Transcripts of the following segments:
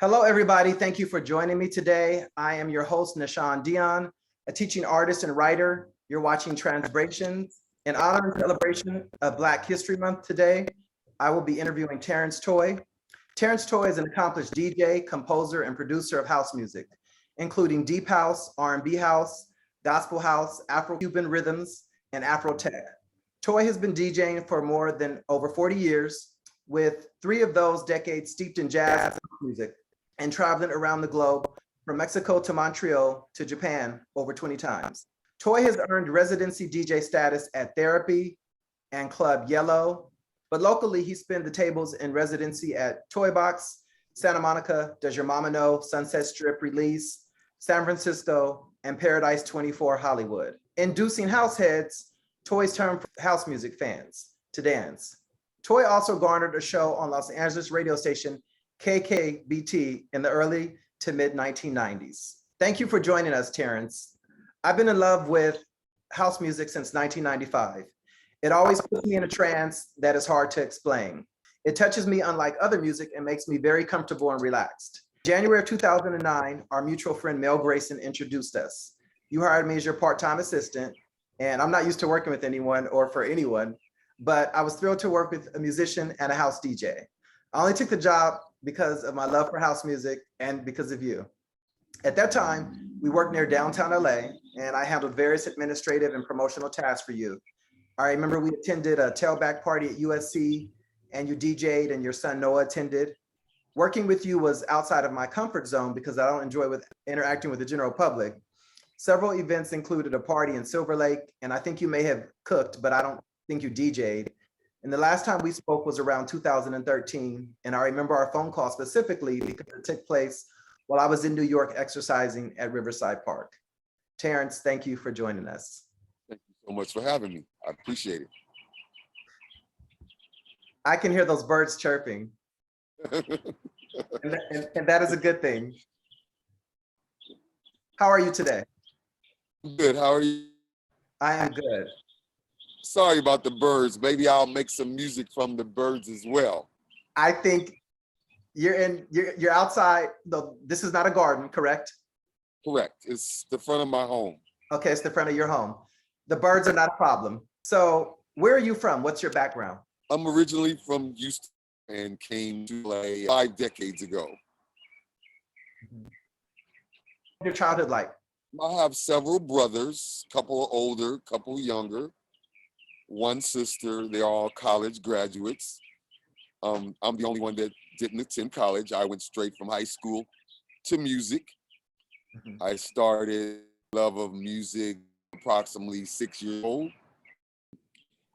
Hello, everybody. Thank you for joining me today. I am your host, Nahshondion, a teaching artist and writer. You're watching Transbrations. In honor and celebration of Black History Month today, I will be interviewing Terence Toy. Terence Toy is an accomplished DJ, composer, and producer of house music, including deep house, R&B house, gospel house, Afro-Cuban rhythms, and Afro-tech. Toy has been DJing for more than over 40 years, with 3 of those decades steeped in jazz music, and traveling around the globe from Mexico to Montreal to Japan over 20 times. Toy has earned residency DJ status at Therapy and Club Yellow, but locally he spun the tables in residency at Toy Box, Santa Monica, Does Your Mama Know, Sunset Strip Release, San Francisco, and Paradise 24 Hollywood. Inducing house heads, Toy's term for house music fans to dance. Toy also garnered a show on Los Angeles radio station KKBT in the early to mid 1990s. Thank you for joining us, Terence. I've been in love with house music since 1995. It always puts me in a trance that is hard to explain. It touches me unlike other music and makes me very comfortable and relaxed. January of 2009, our mutual friend Mel Grayson introduced us. You hired me as your part-time assistant, and I'm not used to working with anyone or for anyone, but I was thrilled to work with a musician and a house DJ. I only took the job because of my love for house music and because of you. At that time, we worked near downtown LA, and I handled various administrative and promotional tasks for you. I remember we attended a tailback party at USC, and you DJ'd and your son Noah attended. Working with you was outside of my comfort zone because I don't enjoy interacting with the general public. Several events included a party in Silver Lake, and I think you may have cooked, but I don't think you DJ'd. And the last time we spoke was around 2013. And I remember our phone call specifically because it took place while I was in New York exercising at Riverside Park. Terence, thank you for joining us. Thank you so much for having me. I appreciate it. I can hear those birds chirping. and that is a good thing. How are you today? Good, how are you? I am good. Sorry about the birds. Maybe I'll make some music from the birds as well. I think you're outside. This is not a garden, correct? Correct. It's the front of my home. Okay, it's the front of your home. The birds are not a problem. So where are you from? What's your background? I'm originally from Houston and came to LA 5 decades ago. What's your childhood like? I have several brothers, couple older, couple younger. One sister, they're all college graduates. I'm the only one that didn't attend college. I went straight from high school to music. Mm-hmm. I started love of music approximately 6 years old.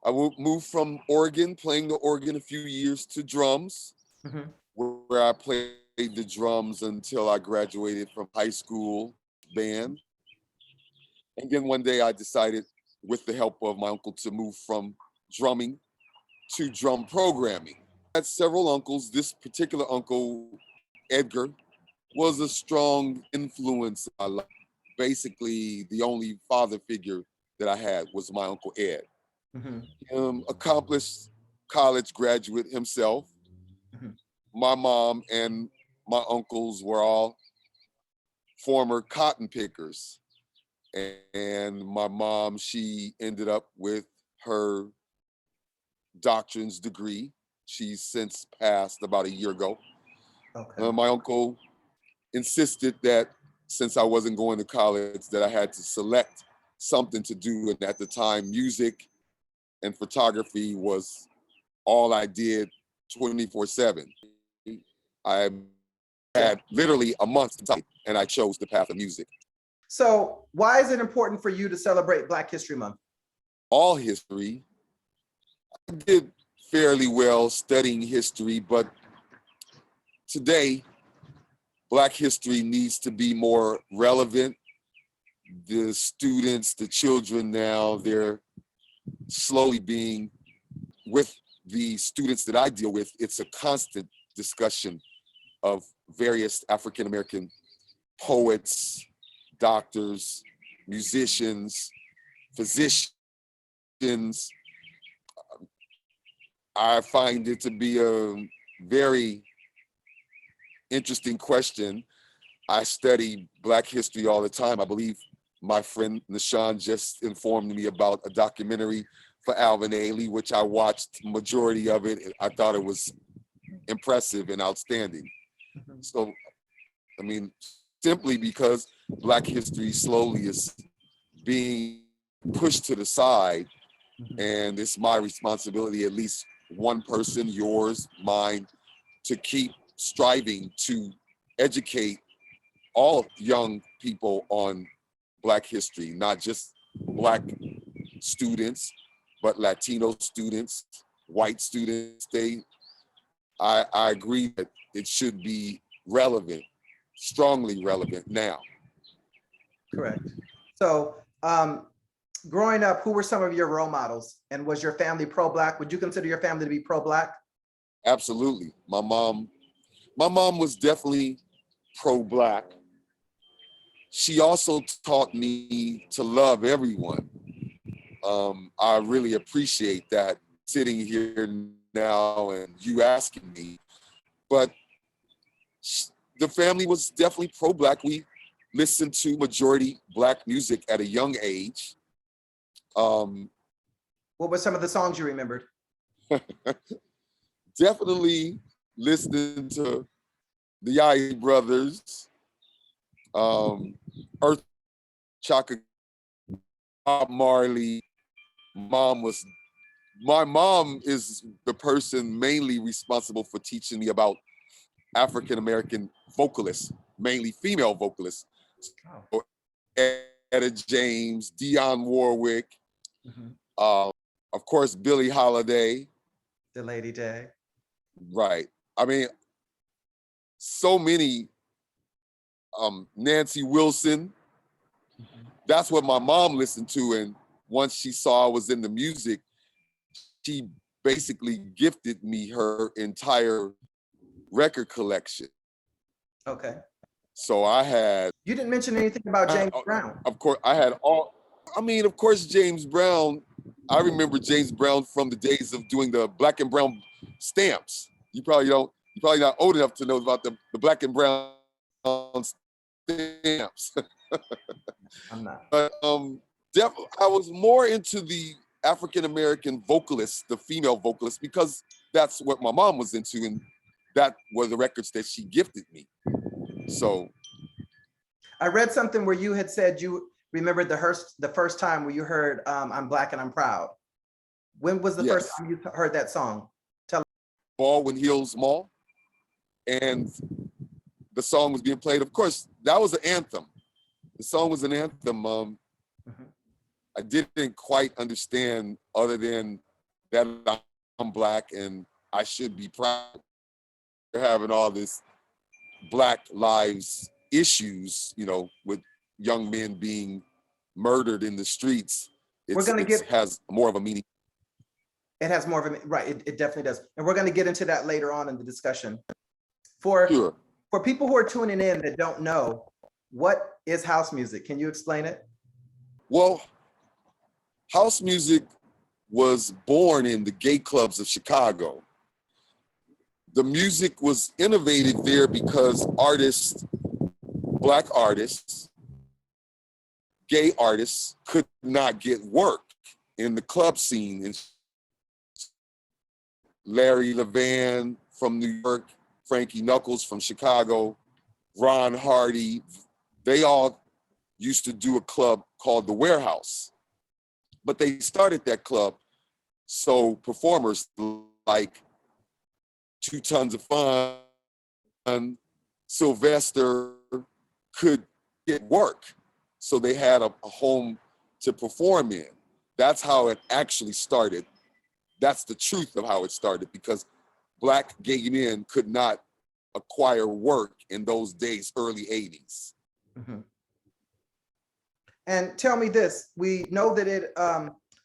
I moved from Oregon, playing the organ a few years, to drums, mm-hmm. where I played the drums until I graduated from high school band. And then one day I decided, with the help of my uncle, to move from drumming to drum programming. I had several uncles. This particular uncle, Edgar, was a strong influence in my life. Basically, the only father figure that I had was my Uncle Ed. Mm-hmm. Accomplished college graduate himself. Mm-hmm. My mom and my uncles were all former cotton pickers. And my mom, she ended up with her doctorate's degree. She's since passed about a year ago. Okay. My uncle insisted that since I wasn't going to college, that I had to select something to do. And at the time, music and photography was all I did 24/7. I had literally a month to type, and I chose the path of music. So why is it important for you to celebrate Black History Month? All history. I did fairly well studying history, but today, Black history needs to be more relevant. The students, the children now, they're slowly being, with the students that I deal with, it's a constant discussion of various African-American poets, doctors, musicians, physicians. I find it to be a very interesting question. I study Black history all the time. I believe my friend Nahshon just informed me about a documentary for Alvin Ailey, which I watched majority of it. I thought it was impressive and outstanding. So, I mean, simply because Black history slowly is being pushed to the side, and it's my responsibility, at least one person, yours, mine, to keep striving to educate all young people on Black history, not just Black students, but Latino students, white students. I agree that it should be relevant, strongly relevant now. Correct. So growing up, who were some of your role models? And was your family pro-Black? Would you consider your family to be pro-Black? Absolutely. My mom was definitely pro-Black. She also taught me to love everyone. I really appreciate that, sitting here now and you asking me. But the family was definitely pro-Black. We listened to majority Black music at a young age. What were some of the songs you remembered? Definitely listening to the Isley Brothers, Earth, Chaka, Bob Marley. My mom is the person mainly responsible for teaching me about African-American vocalists, mainly female vocalists. Oh. Etta James, Dionne Warwick, of course, Billie Holiday. The Lady Day. Right. I mean, so many, Nancy Wilson. That's what my mom listened to. And once she saw I was in the music, she basically gifted me her entire record collection. Okay. So I had. You didn't mention anything about James Brown. Of course, I had all. I mean, of course, James Brown. I remember James Brown from the days of doing the black and brown stamps. You probably don't. You're probably not old enough to know about the black and brown stamps. I'm not. But I was more into the African-American vocalists, the female vocalists, because that's what my mom was into, and that were the records that she gifted me. So I read something where you had said you remembered the first time where you heard I'm Black and I'm Proud. When was the first time you heard that song? Baldwin Hills Mall, and the song was being played. Of course, that was an anthem. The song was an anthem. I didn't quite understand, other than that I'm Black and I should be proud. They're having all this Black lives issues, you know, with young men being murdered in the streets. It has more of a meaning. It has more of a, right, it definitely does. And we're going to get into that later on in the discussion. For people who are tuning in that don't know, what is house music? Can you explain it? Well, house music was born in the gay clubs of Chicago. The music was innovated there because artists, Black artists, gay artists could not get work in the club scene. And Larry Levan from New York, Frankie Knuckles from Chicago, Ron Hardy, they all used to do a club called The Warehouse. But they started that club so performers like 2 Tons of Fun, Sylvester could get work. So they had a home to perform in. That's how it actually started. That's the truth of how it started, because Black gay men could not acquire work in those days, early 80s. And tell me this, we know that it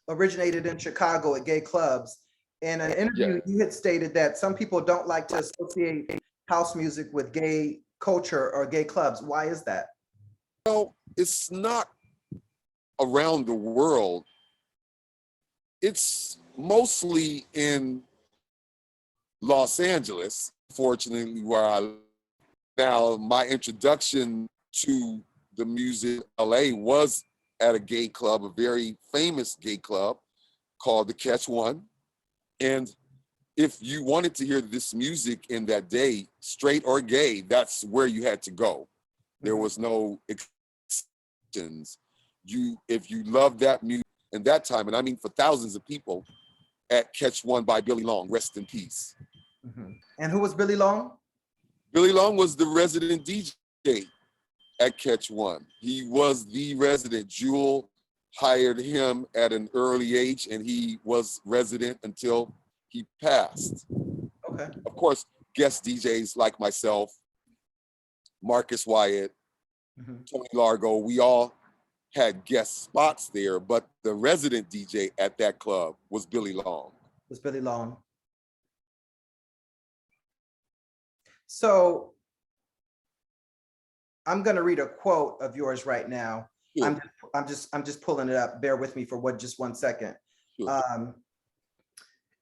originated in Chicago at gay clubs. In an interview, you had stated that some people don't like to associate house music with gay culture or gay clubs. Why is that? Well, it's not around the world. It's mostly in Los Angeles, fortunately, where I live. Now, my introduction to the music in LA was at a gay club, a very famous gay club called the Catch One. And if you wanted to hear this music in that day, straight or gay, that's where you had to go. There was no exceptions. If you loved that music in that time, and I mean for thousands of people, at Catch One by Billy Long, rest in peace. And who was Billy Long? Billy Long was the resident DJ at Catch One. He was the resident. Jewel hired him at an early age, and he was resident until he passed. Okay. Of course, guest DJs like myself, Marcus Wyatt, Tony Largo, we all had guest spots there, but the resident DJ at that club was Billy Long. Was Billy Long. So I'm going to read a quote of yours right now. Sure. I'm just pulling it up. Bear with me for just 1 second. Sure.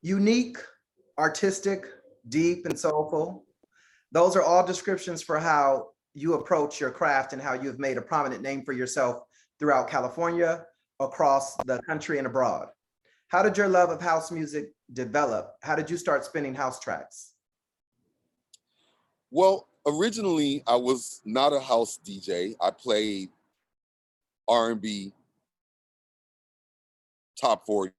Unique, artistic, deep, and soulful. Those are all descriptions for how you approach your craft and how you have made a prominent name for yourself throughout California, across the country, and abroad. How did your love of house music develop? How did you start spinning house tracks? Well, originally I was not a house DJ. I played R&B, top 40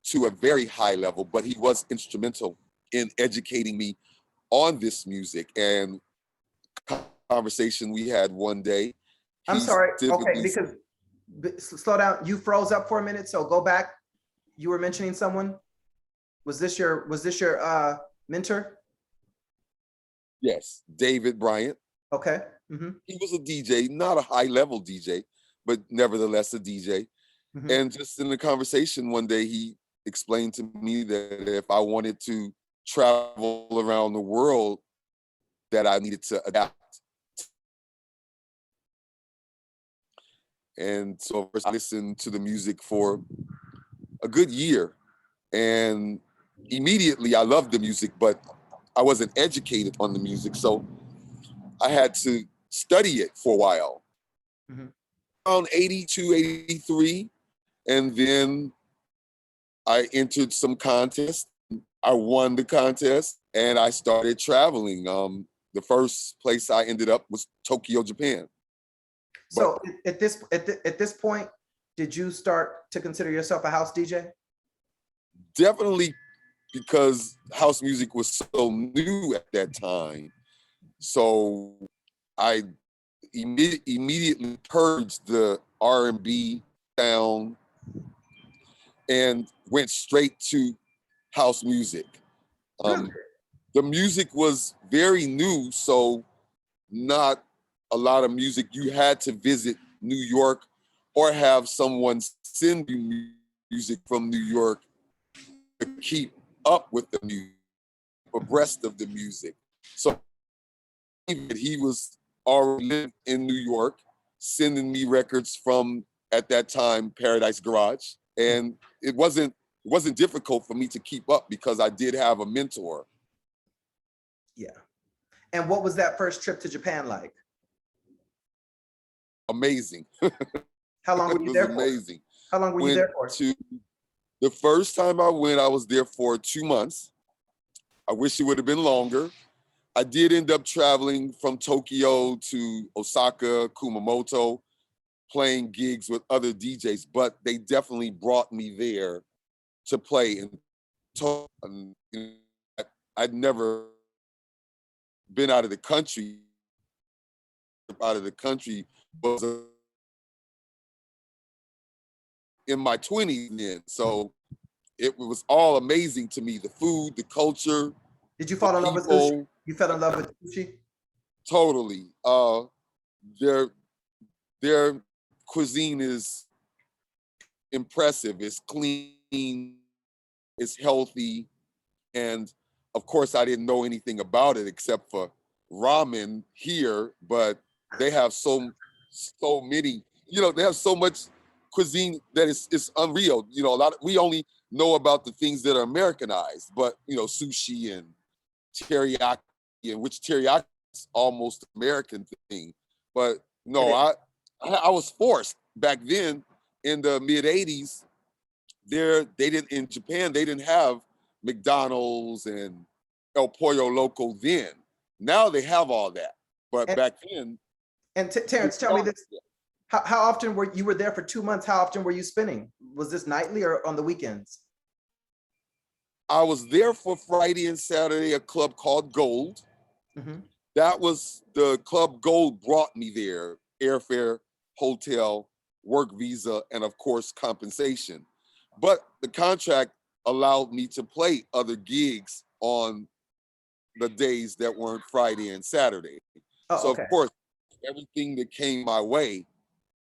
to a very high level, but he was instrumental in educating me on this music. And conversation we had one day. I'm sorry, okay, because slow down. You froze up for a minute, so go back. You were mentioning someone. Was this your mentor? Yes, David Bryant. Okay. He was a DJ, not a high level DJ, but nevertheless a DJ. And just in the conversation one day, he explained to me that if I wanted to travel around the world, that I needed to adapt. And so I listened to the music for a good year, and immediately I loved the music, but I wasn't educated on the music. So I had to study it for a while. Around 82, 83. And then I entered some contest. I won the contest and I started traveling. The first place I ended up was Tokyo, Japan. So at this point, did you start to consider yourself a house DJ? Definitely, because house music was so new at that time. So I immediately purged the R&B sound and went straight to house music. The music was very new, so not a lot of music. You had to visit New York or have someone send you music from New York to keep up with the music, abreast of the music. So he was already in New York, sending me records from, at that time, Paradise Garage. And it wasn't difficult for me to keep up because I did have a mentor. Yeah. And what was that first trip to Japan like? Amazing. How long were you there for? Amazing. How long were you there for? The first time I went, I was there for 2 months. I wish it would have been longer. I did end up traveling from Tokyo to Osaka, Kumamoto, playing gigs with other DJs, but they definitely brought me there to play. And I'd never been out of the country. Was in my 20s then, so it was all amazing to me. The food, the culture. Did you fall in love with sushi? You fell in love with sushi? Totally. Their cuisine is impressive. It's clean, it's healthy, and of course I didn't know anything about it except for ramen here, but they have so many, they have so much cuisine that it's unreal. We only know about the things that are Americanized, but sushi and teriyaki which teriyaki is almost American thing. But no, I was forced back then in the mid 80s. In Japan, they didn't have McDonald's and El Pollo Loco then. Now they have all that. But back then. And Terence, tell me this. How often were you there for 2 months? How often were you spinning? Was this nightly or on the weekends? I was there for Friday and Saturday, a club called Gold. Mm-hmm. That was the club Gold brought me there. Airfare, hotel, work visa, and of course, compensation. But the contract allowed me to play other gigs on the days that weren't Friday and Saturday. Oh, so okay. Of course, everything that came my way,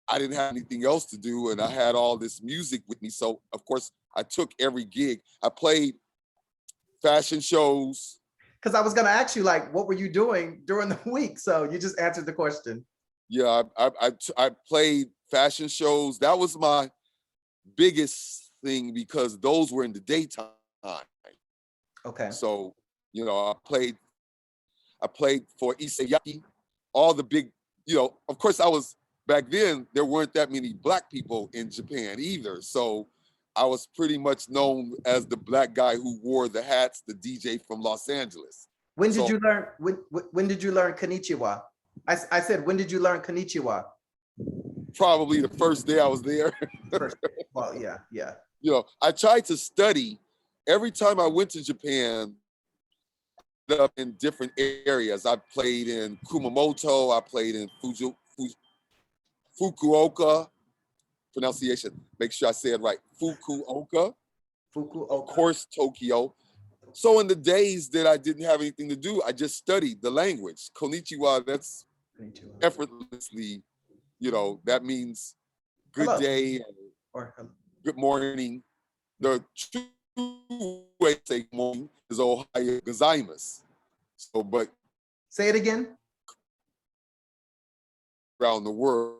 I didn't have anything else to do, and I had all this music with me. So of course, I took every gig. I played fashion shows. Because I was going to ask you, like, what were you doing during the week? So you just answered the question. Yeah, I played fashion shows. That was my biggest thing because those were in the daytime. Okay. So, I played for Isayaki, all the big, of course back then, there weren't that many Black people in Japan either. So I was pretty much known as the Black guy who wore the hats, the DJ from Los Angeles. When did you learn, when did you learn Konnichiwa? I said, when did you learn Konnichiwa? Probably the first day I was there. Well, yeah. I tried to study. Every time I went to Japan, up in different areas. I played in Kumamoto. I played in Fukuoka. Pronunciation. Make sure I say it right. Fukuoka. Of course, Tokyo. So in the days that I didn't have anything to do, I just studied the language. Konnichiwa, that's effortlessly, that means good Hello. day or good morning. The true way to say morning is Ohio gozaimasu. So, but say it again. Around the world,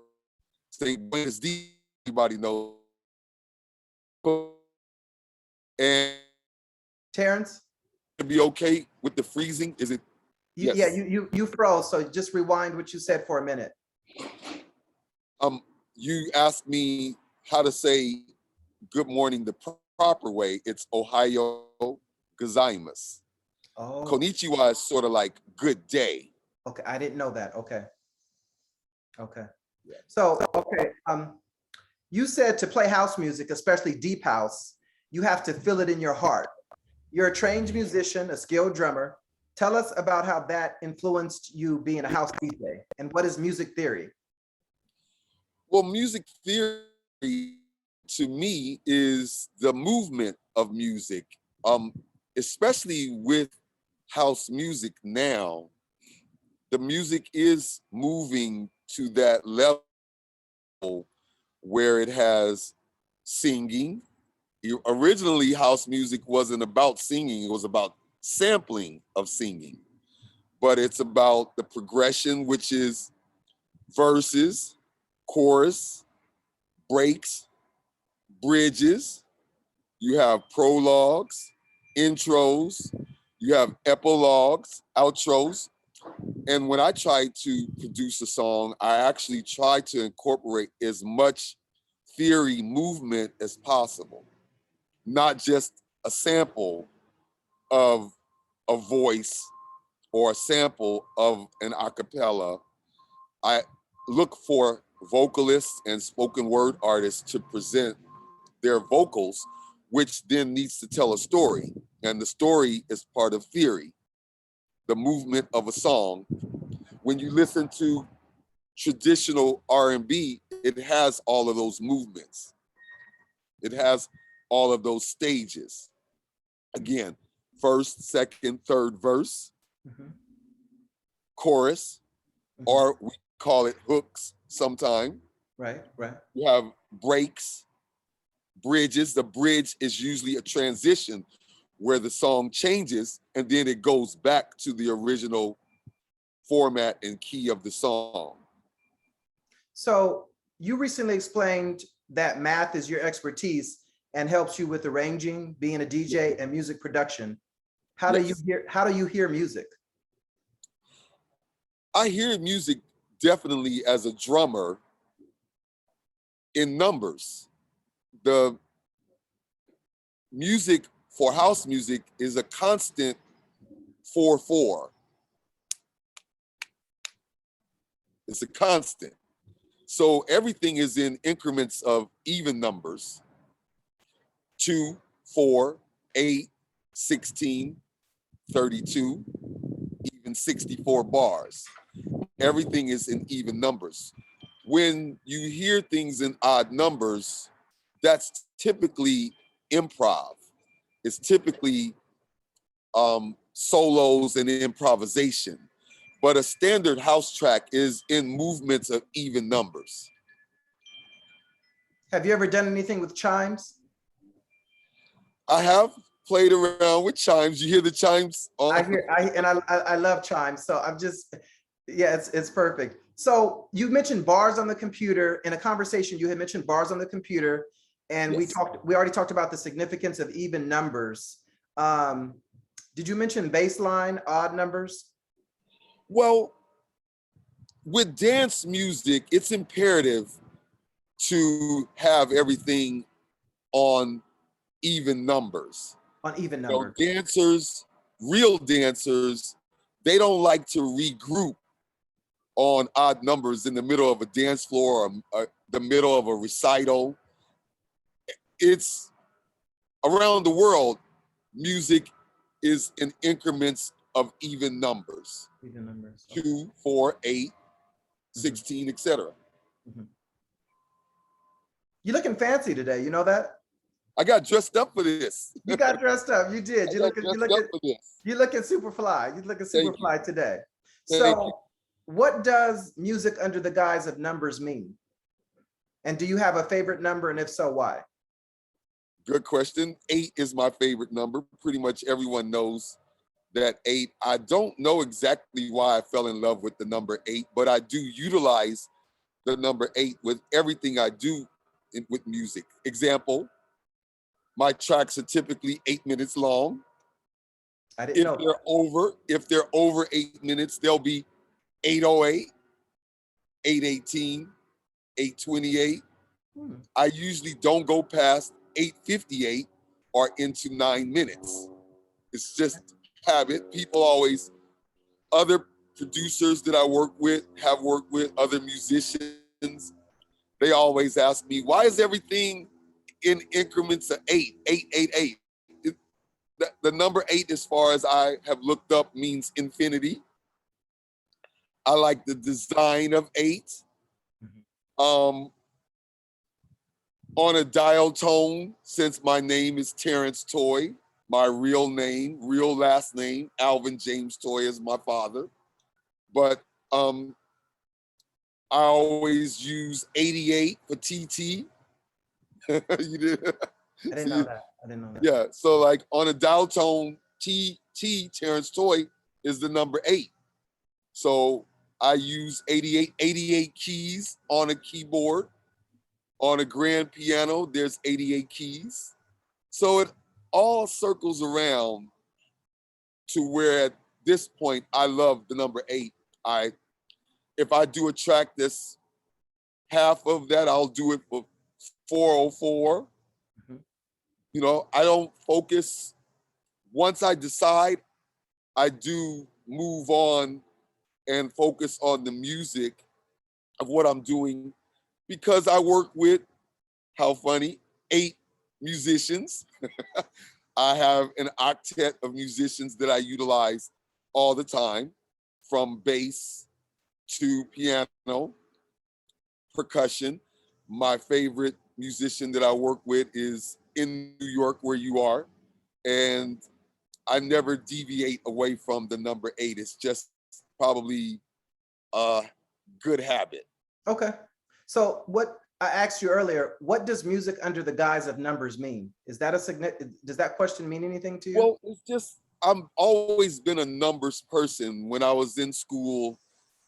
say Buenos Dias, everybody knows. And Terence, to be okay with the freezing, is it? Yes. Yeah, you froze. So just rewind what you said for a minute. You asked me how to say good morning the proper way. It's Ohio gozaimasu. Oh. Konnichiwa is sort of like good day. Okay, I didn't know that. Okay. So, you said to play house music, especially deep house, you have to feel it in your heart. You're a trained musician, a skilled drummer. Tell us about how that influenced you being a house DJ, and what is music theory? Well, music theory to me is the movement of music, especially with house music now. The music is moving to that level where it has singing. Originally, house music wasn't about singing, it was about sampling of singing. But it's about the progression, which is verses, chorus, breaks, bridges. You have prologues, intros, you have epilogues, outros. And when I try to produce a song, I actually try to incorporate as much theory movement as possible, not just a sample of a voice or a sample of an a cappella. I look for vocalists and spoken word artists to present their vocals, which then needs to tell a story. And the story is part of theory, the movement of a song. When you listen to traditional R&B, it has all of those movements. It has all of those stages. Again, first, second, third verse, chorus, or we call it hooks sometime. Right. You have breaks, bridges. The bridge is usually a transition where the song changes and then it goes back to the original format and key of the song. So you recently explained that math is your expertise and helps you with arranging, being a DJ, and music production. How do you hear music? I hear music definitely as a drummer in numbers. The music for house music is a constant 4/4. It's a constant. So everything is in increments of even numbers: 2, 4, 8, 16, 32, even 64 bars. Everything is in even numbers. When you hear things in odd numbers, that's typically improv. It's typically solos and improvisation. But a standard house track is in movements of even numbers. Have you ever done anything with chimes? I have played around with chimes. You hear the chimes on? I love chimes. So I'm just, yeah, it's perfect. So you mentioned bars on the computer. In a conversation, you had mentioned bars on the computer, and Yes. we already talked about the significance of even numbers. Did you mention baseline, odd numbers? Well, with dance music, it's imperative to have everything on even numbers. On even You know, numbers. dancers, real dancers, they don't like to regroup on odd numbers in the middle of a dance floor or the middle of a recital. It's around the world, music is in increments of even numbers. Even numbers. 2, 4, 8, 16, etc. You're looking fancy today. You know that? I got dressed up for this. You got dressed up. You did. You're looking super fly. You're looking super fly today. So what does music under the guise of numbers mean? And do you have a favorite number? And if so, why? Good question. 8 is my favorite number. Pretty much everyone knows that 8. I don't know exactly why I fell in love with the number 8, but I do utilize the number 8 with everything I do with music. Example, my tracks are typically 8 minutes long. I didn't know that. If they're over 8 minutes, they'll be 8:08, 8:18, 8:28. I usually don't go past 8:58 or into 9 minutes. It's just habit. People always, other producers that I work with, have worked with, other musicians, they always ask me, why is everything in increments of 8, 8, 8, 8? The number 8, as far as I have looked up, means infinity. I like the design of 8. On a dial tone, since my name is Terence Toy, my real name, real last name, Alvin James Toy is my father. But I always use 88 for TT. You did? I didn't know that. I didn't know that. Yeah, so like on a dial tone, Terence Toy is the number 8. So I use 88 keys on a keyboard. On a grand piano, there's 88 keys. So it all circles around to where at this point, I love the number 8. If I do a track that's half of that, I'll do it for 404. You know, I don't focus. Once I decide, I do move on and focus on the music of what I'm doing, because I work with, how funny, 8 musicians. I have an octet of musicians that I utilize all the time, from bass to piano, percussion. My favorite musician that I work with is in New York, where you are, and I never deviate away from the number 8. It's just probably a good habit. Okay. So what I asked you earlier, what does music under the guise of numbers mean? Is that does that question mean anything to you? Well, it's just, I've always been a numbers person. When I was in school,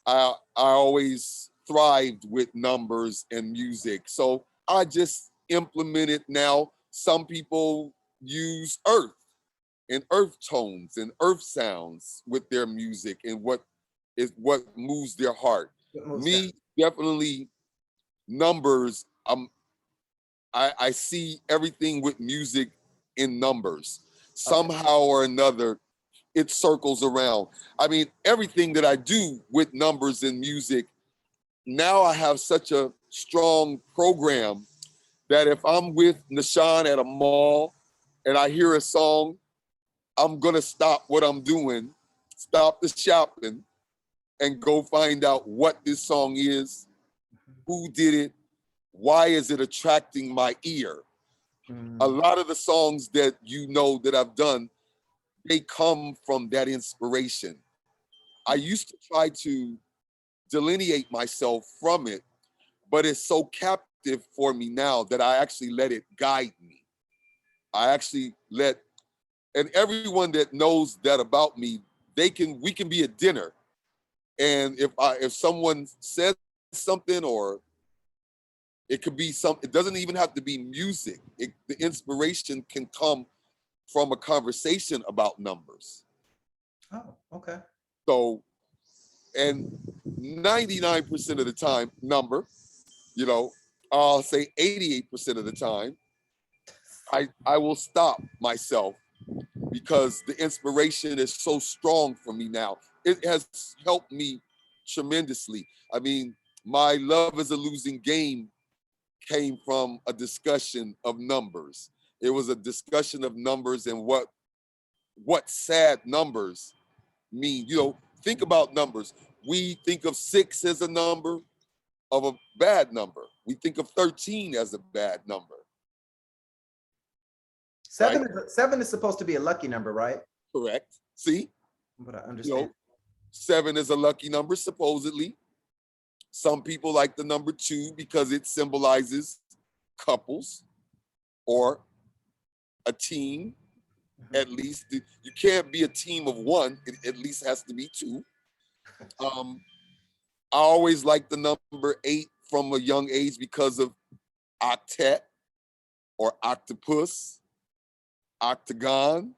I always thrived with numbers and music. So I just implement it now. Some people use earth and earth tones and earth sounds with their music and what is what moves their heart. What moves Me, definitely numbers. I see everything with music in numbers. Somehow or another, it circles around. I mean, everything that I do with numbers and music, now I have such a strong program that if I'm with Nahshon at a mall and I hear a song, I'm gonna stop what I'm doing, stop the shopping, and go find out what this song is, who did it, why is it attracting my ear. A lot of the songs that you know that I've done, they come from that inspiration. I used to try to delineate myself from it, but it's so captive for me now that I actually let it guide me. I actually let, and everyone that knows that about me, we can be at dinner. And if someone says something, or it could be it doesn't even have to be music. The inspiration can come from a conversation about numbers. Oh, okay. So, and 99% of the time, I'll say 88% of the time, I will stop myself because the inspiration is so strong for me now. It has helped me tremendously. I mean, my Love is a Losing Game came from a discussion of numbers. It was a discussion of numbers and what sad numbers mean. Think about numbers. We think of 6 as a number of a bad number. We think of 13 as a bad number. Seven is supposed to be a lucky number, right? Correct. See? But I understand. 7 is a lucky number, supposedly. Some people like the number 2 because it symbolizes couples or a team. At least you can't be a team of 1. It at least has to be 2. I always like the number 8 from a young age because of octet or octopus, octagon.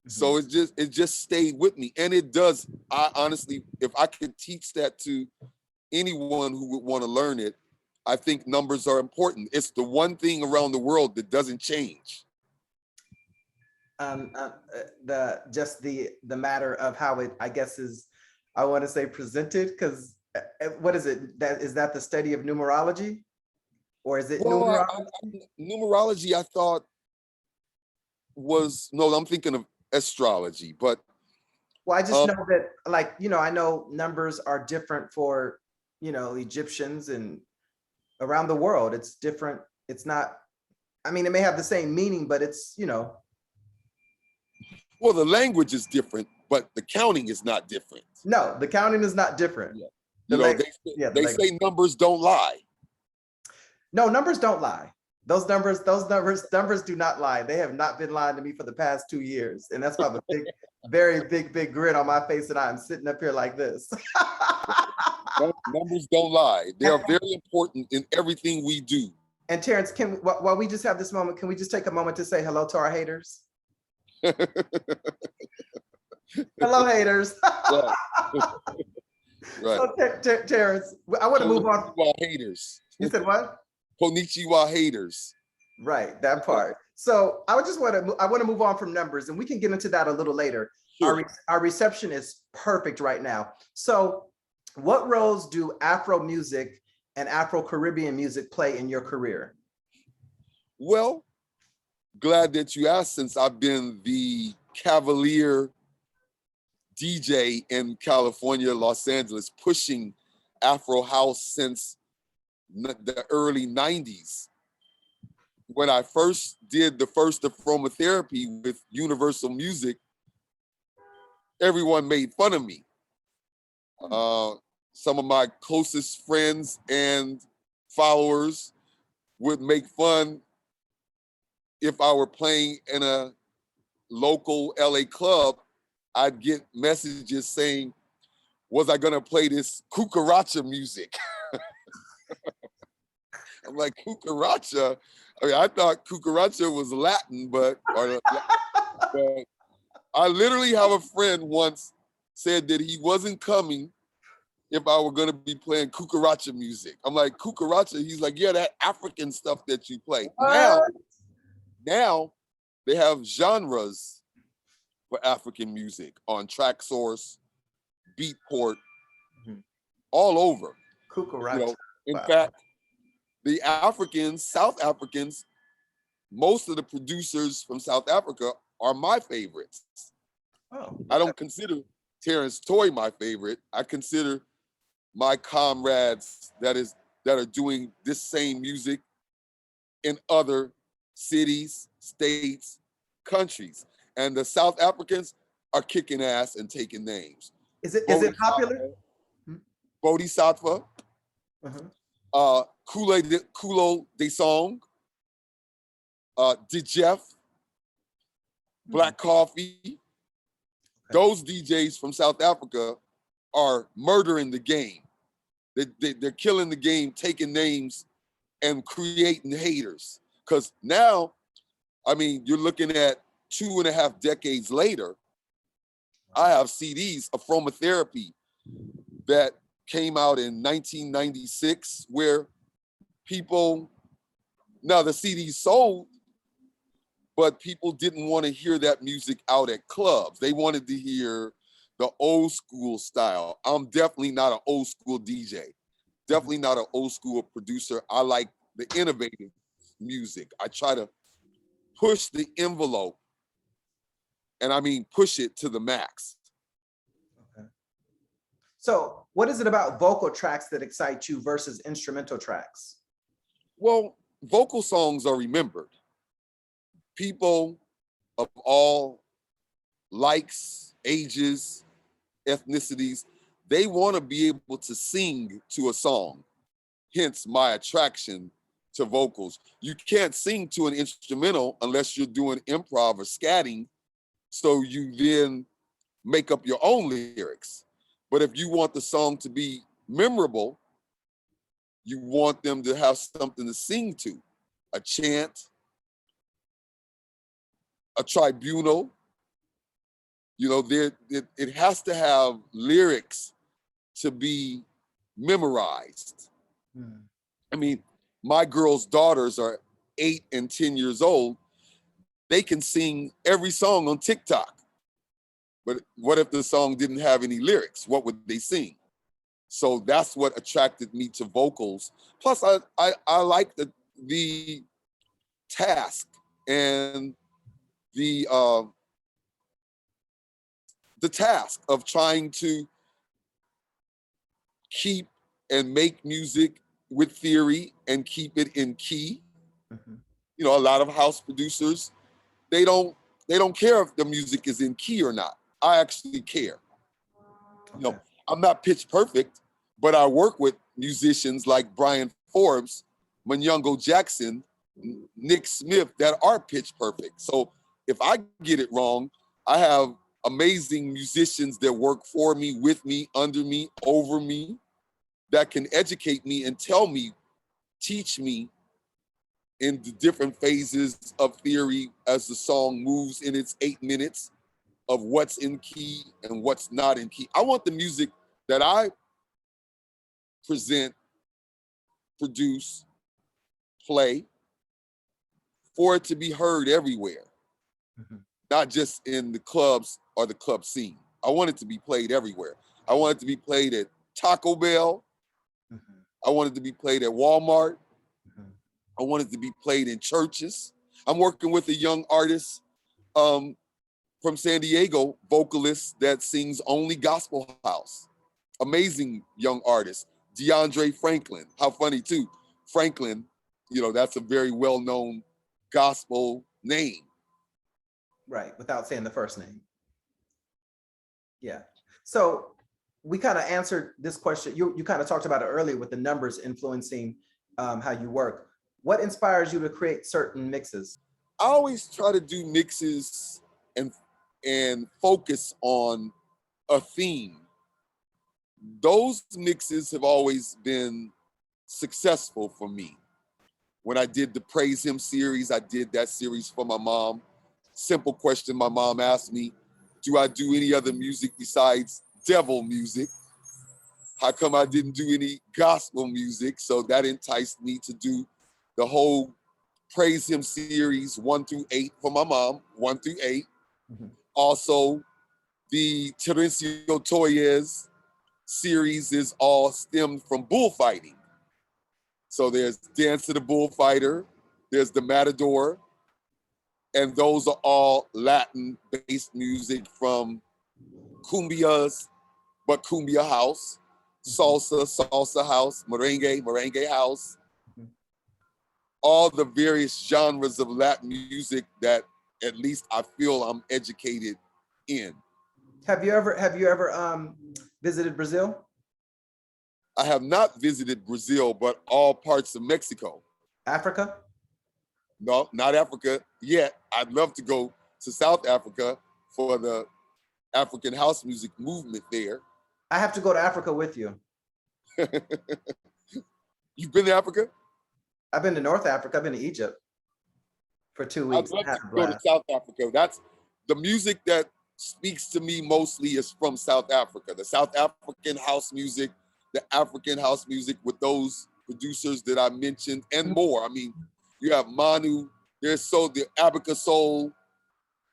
So it just stayed with me. And it does. I honestly, if I could teach that to anyone who would want to learn it, I think numbers are important. It's the one thing around the world that doesn't change. The matter of how it, I guess, is, I want to say presented, because what is it? Is that the study of numerology? Or is it numerology? Numerology, I thought I'm thinking of astrology, but. Well, I just know that, I know numbers are different for, Egyptians and around the world. It's different. It's not, I mean, it may have the same meaning, but it's, Well, the language is different, but the counting is not different. No, the counting is not different. Yeah. They say numbers don't lie. No, numbers don't lie. Those numbers do not lie. They have not been lying to me for the past 2 years. And that's why I have a big, very big grin on my face, and I'm sitting up here like this. Numbers don't lie. They are very important in everything we do. And Terence, while we just have this moment, can we just take a moment to say hello to our haters? Hello, haters. Right. So, Terence, I want to move on. Haters. You said what? Konnichiwa haters. Right, that part. So I want to move on from numbers, and we can get into that a little later. Sure. Our reception is perfect right now. So what roles do Afro music and Afro-Caribbean music play in your career? Well, glad that you asked, since I've been the Cavalier DJ in California, Los Angeles, pushing Afro house since the early 90s. When I first did the first aromatherapy with Universal Music, everyone made fun of me. Some of my closest friends and followers would make fun if I were playing in a local LA club. I'd get messages saying, was I gonna play this cucaracha music? I'm like, cucaracha? I mean, I thought cucaracha was Latin, but I literally have a friend once said that he wasn't coming if I were gonna be playing cucaracha music. I'm like, cucaracha? He's like, yeah, that African stuff that you play. Now they have genres for African music on Track Source, Beatport, all over. Cucaracha. You know, in fact, the Africans, South Africans, most of the producers from South Africa are my favorites. Oh, I don't consider Terence Toy my favorite. I consider my comrades that are doing this same music in other cities, states, countries. And the South Africans are kicking ass and taking names. Is it popular? Bodhisattva, Kulo De Song, Jeff, Black Coffee. Those DJs from South Africa are murdering the game. They're killing the game, taking names and creating haters. Because now, I mean, you're looking at 2.5 decades later, I have CDs of Aromatherapy that came out in 1996 where people, now the CDs sold, but people didn't want to hear that music out at clubs. They wanted to hear the old school style. I'm definitely not an old school DJ. Definitely not an old school producer. I like the innovative music. I try to push the envelope, and I mean push it to the max. Okay. So what is it about vocal tracks that excite you versus instrumental tracks? Well, vocal songs are remembered. People of all likes, ages, ethnicities, they want to be able to sing to a song. Hence my attraction to vocals. You can't sing to an instrumental unless you're doing improv or scatting, so you then make up your own lyrics. But if you want the song to be memorable, you want them to have something to sing to, a chant, a tribunal. You know, it has to have lyrics to be memorized. I mean, my girls' daughters are 8 and 10 years old. They can sing every song on TikTok. But what if the song didn't have any lyrics? What would they sing? So that's what attracted me to vocals. Plus, I like the task and the task of trying to keep and make music with theory and keep it in key. You know, a lot of house producers, they don't care if the music is in key or not. I actually care. You know, I'm not pitch perfect, but I work with musicians like Brian Forbes, Manyongo Jackson, Nick Smith that are pitch perfect. So if I get it wrong, I have amazing musicians that work for me, with me, under me, over me, that can educate me and tell me, teach me in the different phases of theory as the song moves in its 8 minutes of what's in key and what's not in key. I want the music that I present, produce, play, for it to be heard everywhere, not just in the clubs or the club scene. I want it to be played everywhere. I want it to be played at Taco Bell. I want it to be played at Walmart. I want it to be played in churches. I'm working with a young artist from San Diego, vocalist that sings only gospel house. Amazing young artist, DeAndre Franklin. How funny too. Franklin, you know, that's a very well-known gospel name. Right, without saying the first name. Yeah. So we kind of answered this question. You kind of talked about it earlier with the numbers influencing how you work. What inspires you to create certain mixes? I always try to do mixes and focus on a theme. Those mixes have always been successful for me. When I did the Praise Him series, I did that series for my mom. Simple question my mom asked me, do I do any other music besides devil music? How come I didn't do any gospel music? So that enticed me to do the whole Praise Him series 1 through 8 for my mom, 1 through 8. Also, the Terence Toy series is all stemmed from bullfighting. So there's Dance of the Bullfighter, there's the Matador, and those are all Latin-based music from cumbias, but cumbia house, salsa, salsa house, merengue, merengue house, all the various genres of Latin music that at least I feel I'm educated in. Have you ever visited Brazil? I have not visited Brazil, but all parts of Mexico. Africa? No, not Africa yet. I'd love to go to South Africa for the African house music movement there. I have to go to Africa with you. You've been to Africa? I've been to North Africa. I've been to Egypt for 2 weeks. I'd love to go to South Africa. That's the music that speaks to me mostly is from South Africa. The South African house music, the African house music with those producers that I mentioned and more. I mean, you have Manu, there's the Abaca Soul.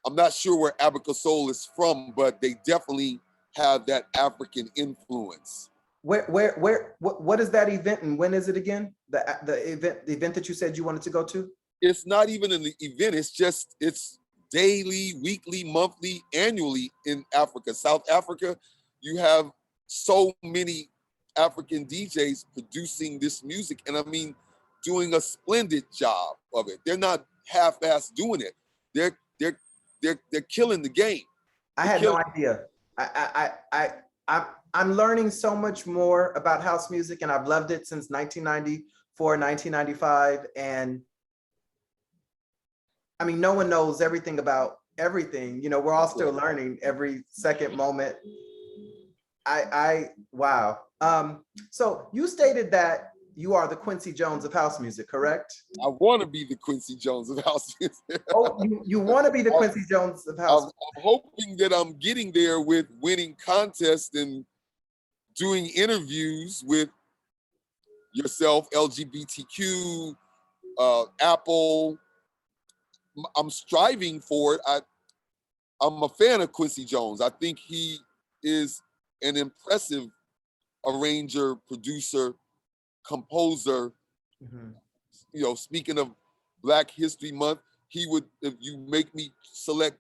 I'm not sure where Abaca Soul is from, but they definitely have that African influence. What is that event and when is it again? The event that you said you wanted to go to? It's not even an event, it's daily, weekly, monthly, annually in Africa. South Africa, you have so many African DJs producing this music, and I mean, doing a splendid job of it. They're not half-assed doing it. They're killing the game. I had no idea. I'm learning so much more about house music, and I've loved it since 1994, 1995, and I mean, no one knows everything about everything. You know, we're all still learning every second moment. Wow. So you stated that you are the Quincy Jones of house music, correct? I want to be the Quincy Jones of house music. Oh, you want to be the Quincy Jones of house music? I'm hoping that I'm getting there with winning contests and doing interviews with yourself, LGBTQ, Apple. I'm striving for it. I'm a fan of Quincy Jones. I think he is an impressive arranger, producer, composer. You know, speaking of Black History Month, he would, if you make me select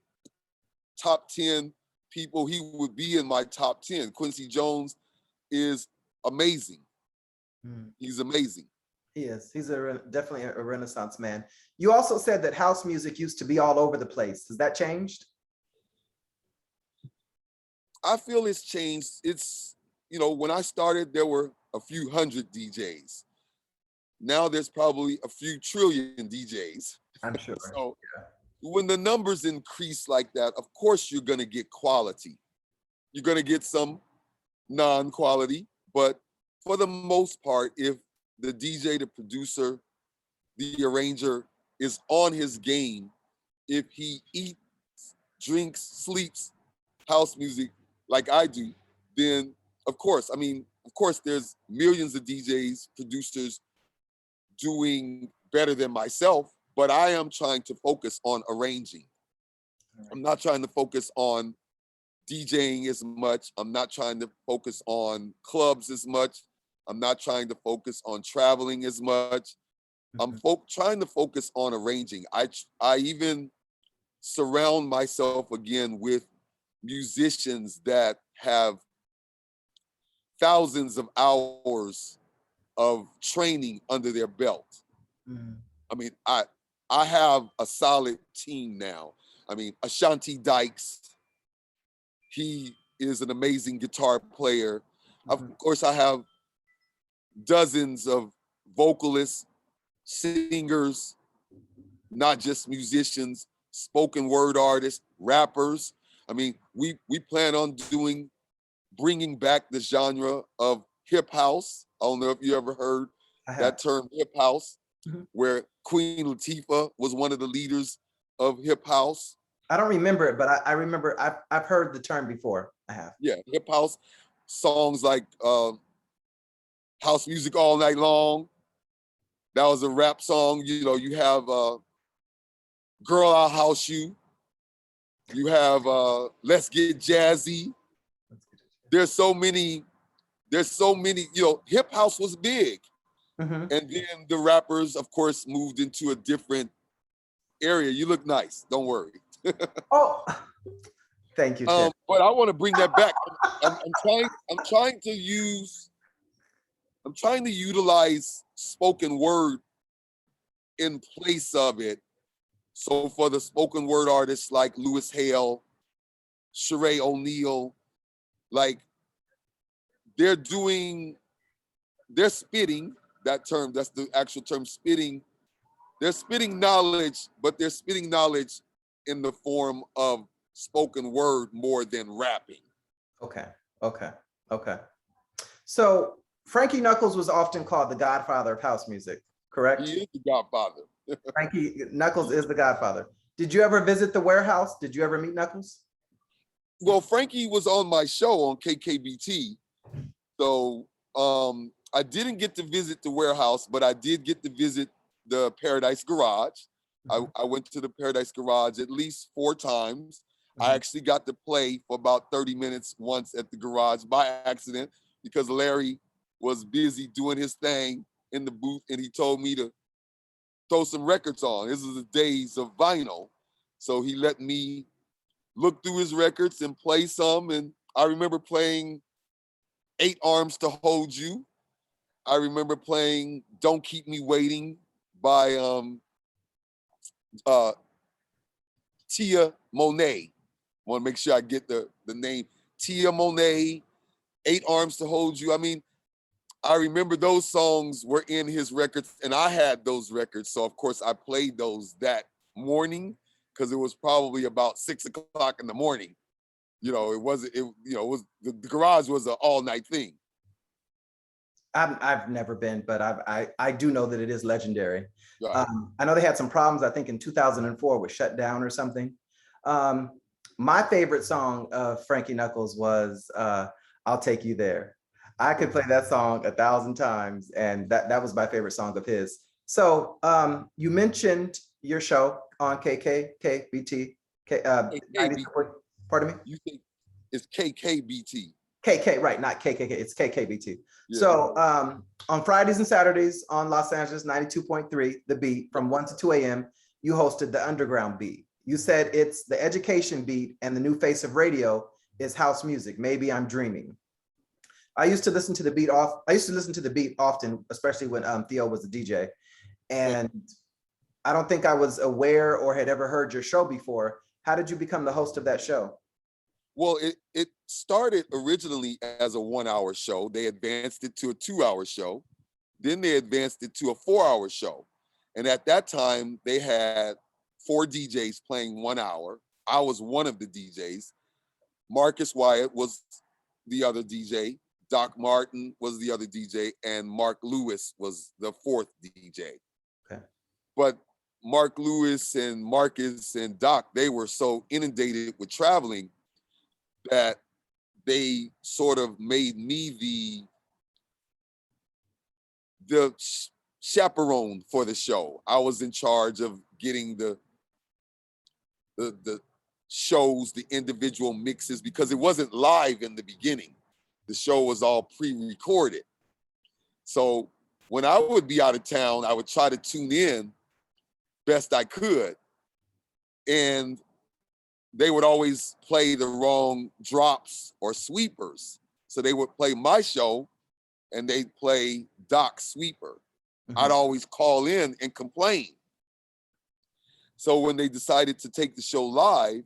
top 10 people, he would be in my top 10. Quincy Jones is amazing. He's amazing. He is. He's definitely a Renaissance man. You also said that house music used to be all over the place. Has that changed? I feel it's changed. It's, you know, when I started, there were a few hundred DJs. Now there's probably a few trillion DJs. I'm sure. So when the numbers increase like that, of course you're going to get quality. You're going to get some non-quality, but for the most part, if the DJ, the producer, the arranger is on his game, if he eats, drinks, sleeps house music like I do, then of course there's millions of DJs, producers doing better than myself, but I am trying to focus on arranging. I'm not trying to focus on DJing as much. I'm not trying to focus on clubs as much. I'm not trying to focus on traveling as much. I'm trying to focus on arranging. I even surround myself again with musicians that have thousands of hours of training under their belt. I mean, I have a solid team now. I mean, Ashanti Dykes, he is an amazing guitar player. Of course, I have dozens of vocalists, singers, not just musicians, spoken word artists, rappers. I mean, we plan on bringing back the genre of hip house. I don't know if you ever heard that term, hip house, where Queen Latifah was one of the leaders of hip house. I don't remember it, but I remember I've heard the term before. I have. Yeah, hip house songs like House Music All Night Long. That was a rap song. You know, you have Girl, I'll House You. You have Let's Get Jazzy. There's so many, you know, hip house was big. Mm-hmm. And then the rappers, of course, moved into a different area. You look nice, don't worry. Oh, thank you, Tim. But I want to bring that back. I'm trying to utilize spoken word in place of it. So for the spoken word artists like Louis Hale, Sheree O'Neal, like they're spitting, that term, that's the actual term, spitting. They're spitting knowledge, but they're spitting knowledge in the form of spoken word more than rapping. Okay. So Frankie Knuckles was often called the godfather of house music, correct? He is the godfather. Frankie Knuckles is the godfather. Did you ever visit the warehouse? Did you ever meet Knuckles? Well, Frankie was on my show on KKBT. So I didn't get to visit the warehouse, but I did get to visit the Paradise Garage. I went to the Paradise Garage at least 4 times. I actually got to play for about 30 minutes once at the garage by accident because Larry was busy doing his thing in the booth and he told me to throw some records on. This was the days of vinyl. So he let me look through his records and play some. And I remember playing 8 Arms to Hold You. I remember playing Don't Keep Me Waiting by Tia Monet. I want to make sure I get the name. Tia Monet, 8 Arms to Hold You. I mean, I remember those songs were in his records and I had those records. So of course I played those that morning because it was probably about 6 o'clock in the morning. You know, it was the garage was an all night thing. I've never been, but I do know that it is legendary. Right. I know they had some problems, I think in 2004 with shut down or something. My favorite song of Frankie Knuckles was I'll Take You There. I could play that song 1,000 times and that was my favorite song of his. So you mentioned your show on KKBT. Pardon me? You think it's KKBT. KK, right, not KKK, it's KKBT. Yeah. So on Fridays and Saturdays on Los Angeles 92.3, The Beat, from 1 to 2 a.m., you hosted the Underground Beat. You said it's the education beat and the new face of radio is house music. Maybe I'm dreaming. I used to listen to the beat often, especially when Theo was the DJ. And I don't think I was aware or had ever heard your show before. How did you become the host of that show? Well, it started originally as a 1-hour show. They advanced it to a 2-hour show. Then they advanced it to a 4-hour show. And at that time, they had 4 DJs playing 1 hour. I was one of the DJs. Marcus Wyatt was the other DJ. Doc Martin was the other DJ. And Mark Lewis was the 4th DJ. Okay. But Mark Lewis and Marcus and Doc, they were so inundated with traveling that they sort of made me the chaperone for the show. I was in charge of getting the shows, the individual mixes, because it wasn't live in the beginning. The show was all pre-recorded. So when I would be out of town, I would try to tune in best I could. And they would always play the wrong drops or sweepers. So they would play my show and they'd play Doc's sweeper. Mm-hmm. I'd always call in and complain. So when they decided to take the show live,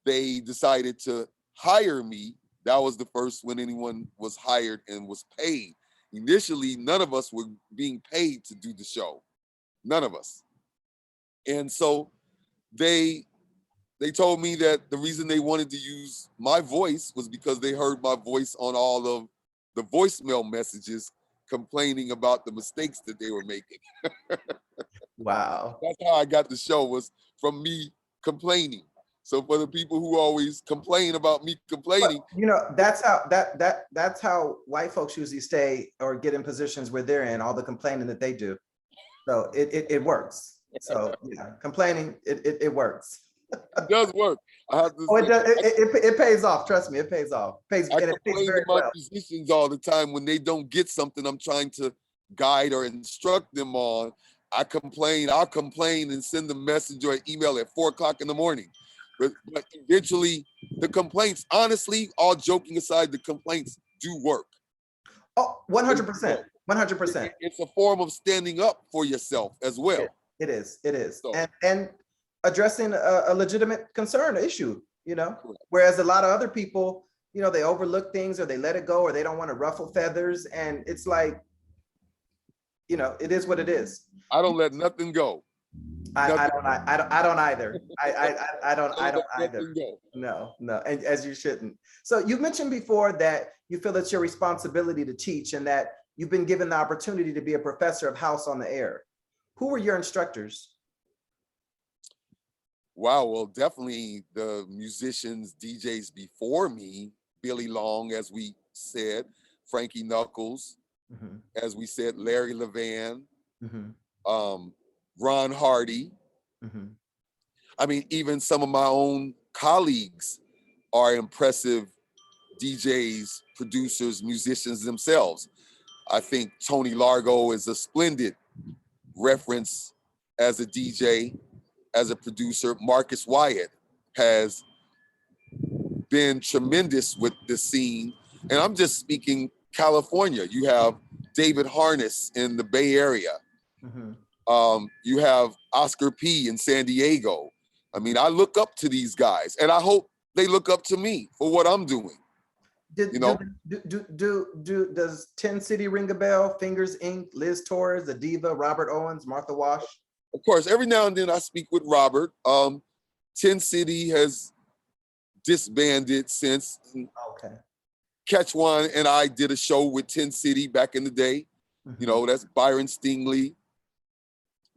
they decided to hire me. That was the first when anyone was hired and was paid. Initially, none of us were being paid to do the show. None of us. And so they told me that the reason they wanted to use my voice was because they heard my voice on all of the voicemail messages complaining about the mistakes that they were making. Wow. That's how I got the show, was from me complaining. So for the people who always complain about me complaining, but, you know, that's how white folks usually stay or get in positions where they're in, all the complaining that they do. So it works. So yeah, complaining, it works. it does work. I have to Oh, say, it pays off. Trust me, it pays off. I And it pays complain very to my well. musicians all the time when they don't get something I'm trying to guide or instruct them on. I'll complain and send a message or an email at 4 o'clock in the morning. But eventually the complaints, honestly, all joking aside, the complaints do work. Oh, 100%. 100%. It's a form of standing up for yourself as well. It is. It is. So, and addressing a legitimate concern, issue, you know, correct. Whereas a lot of other people, you know, they overlook things or they let it go or they don't want to ruffle feathers. And it's like, you know, it is what it is. I don't let nothing go. I don't either. I don't either. Go. No, and as you shouldn't. So you mentioned before that you feel it's your responsibility to teach and that you've been given the opportunity to be a professor of house on the air. Who were your instructors? Wow, well, definitely the musicians, DJs before me, Billy Long, as we said, Frankie Knuckles, as we said, Larry Levan, Ron Hardy. I mean, even some of my own colleagues are impressive DJs, producers, musicians themselves. I think Tony Largo is a splendid reference as a DJ, as a producer. Marcus Wyatt has been tremendous with the scene. And I'm just speaking California. You have David Harness in the Bay Area. You have Oscar P in San Diego. I mean, I look up to these guys and I hope they look up to me for what I'm doing. Does 10 City ring a bell? Fingers Inc., Liz Torres, The Diva, Robert Owens, Martha Wash? Of course, every now and then I speak with Robert. 10 City has disbanded since. Okay. Catch One and I did a show with 10 City back in the day. You know, that's Byron Stingley.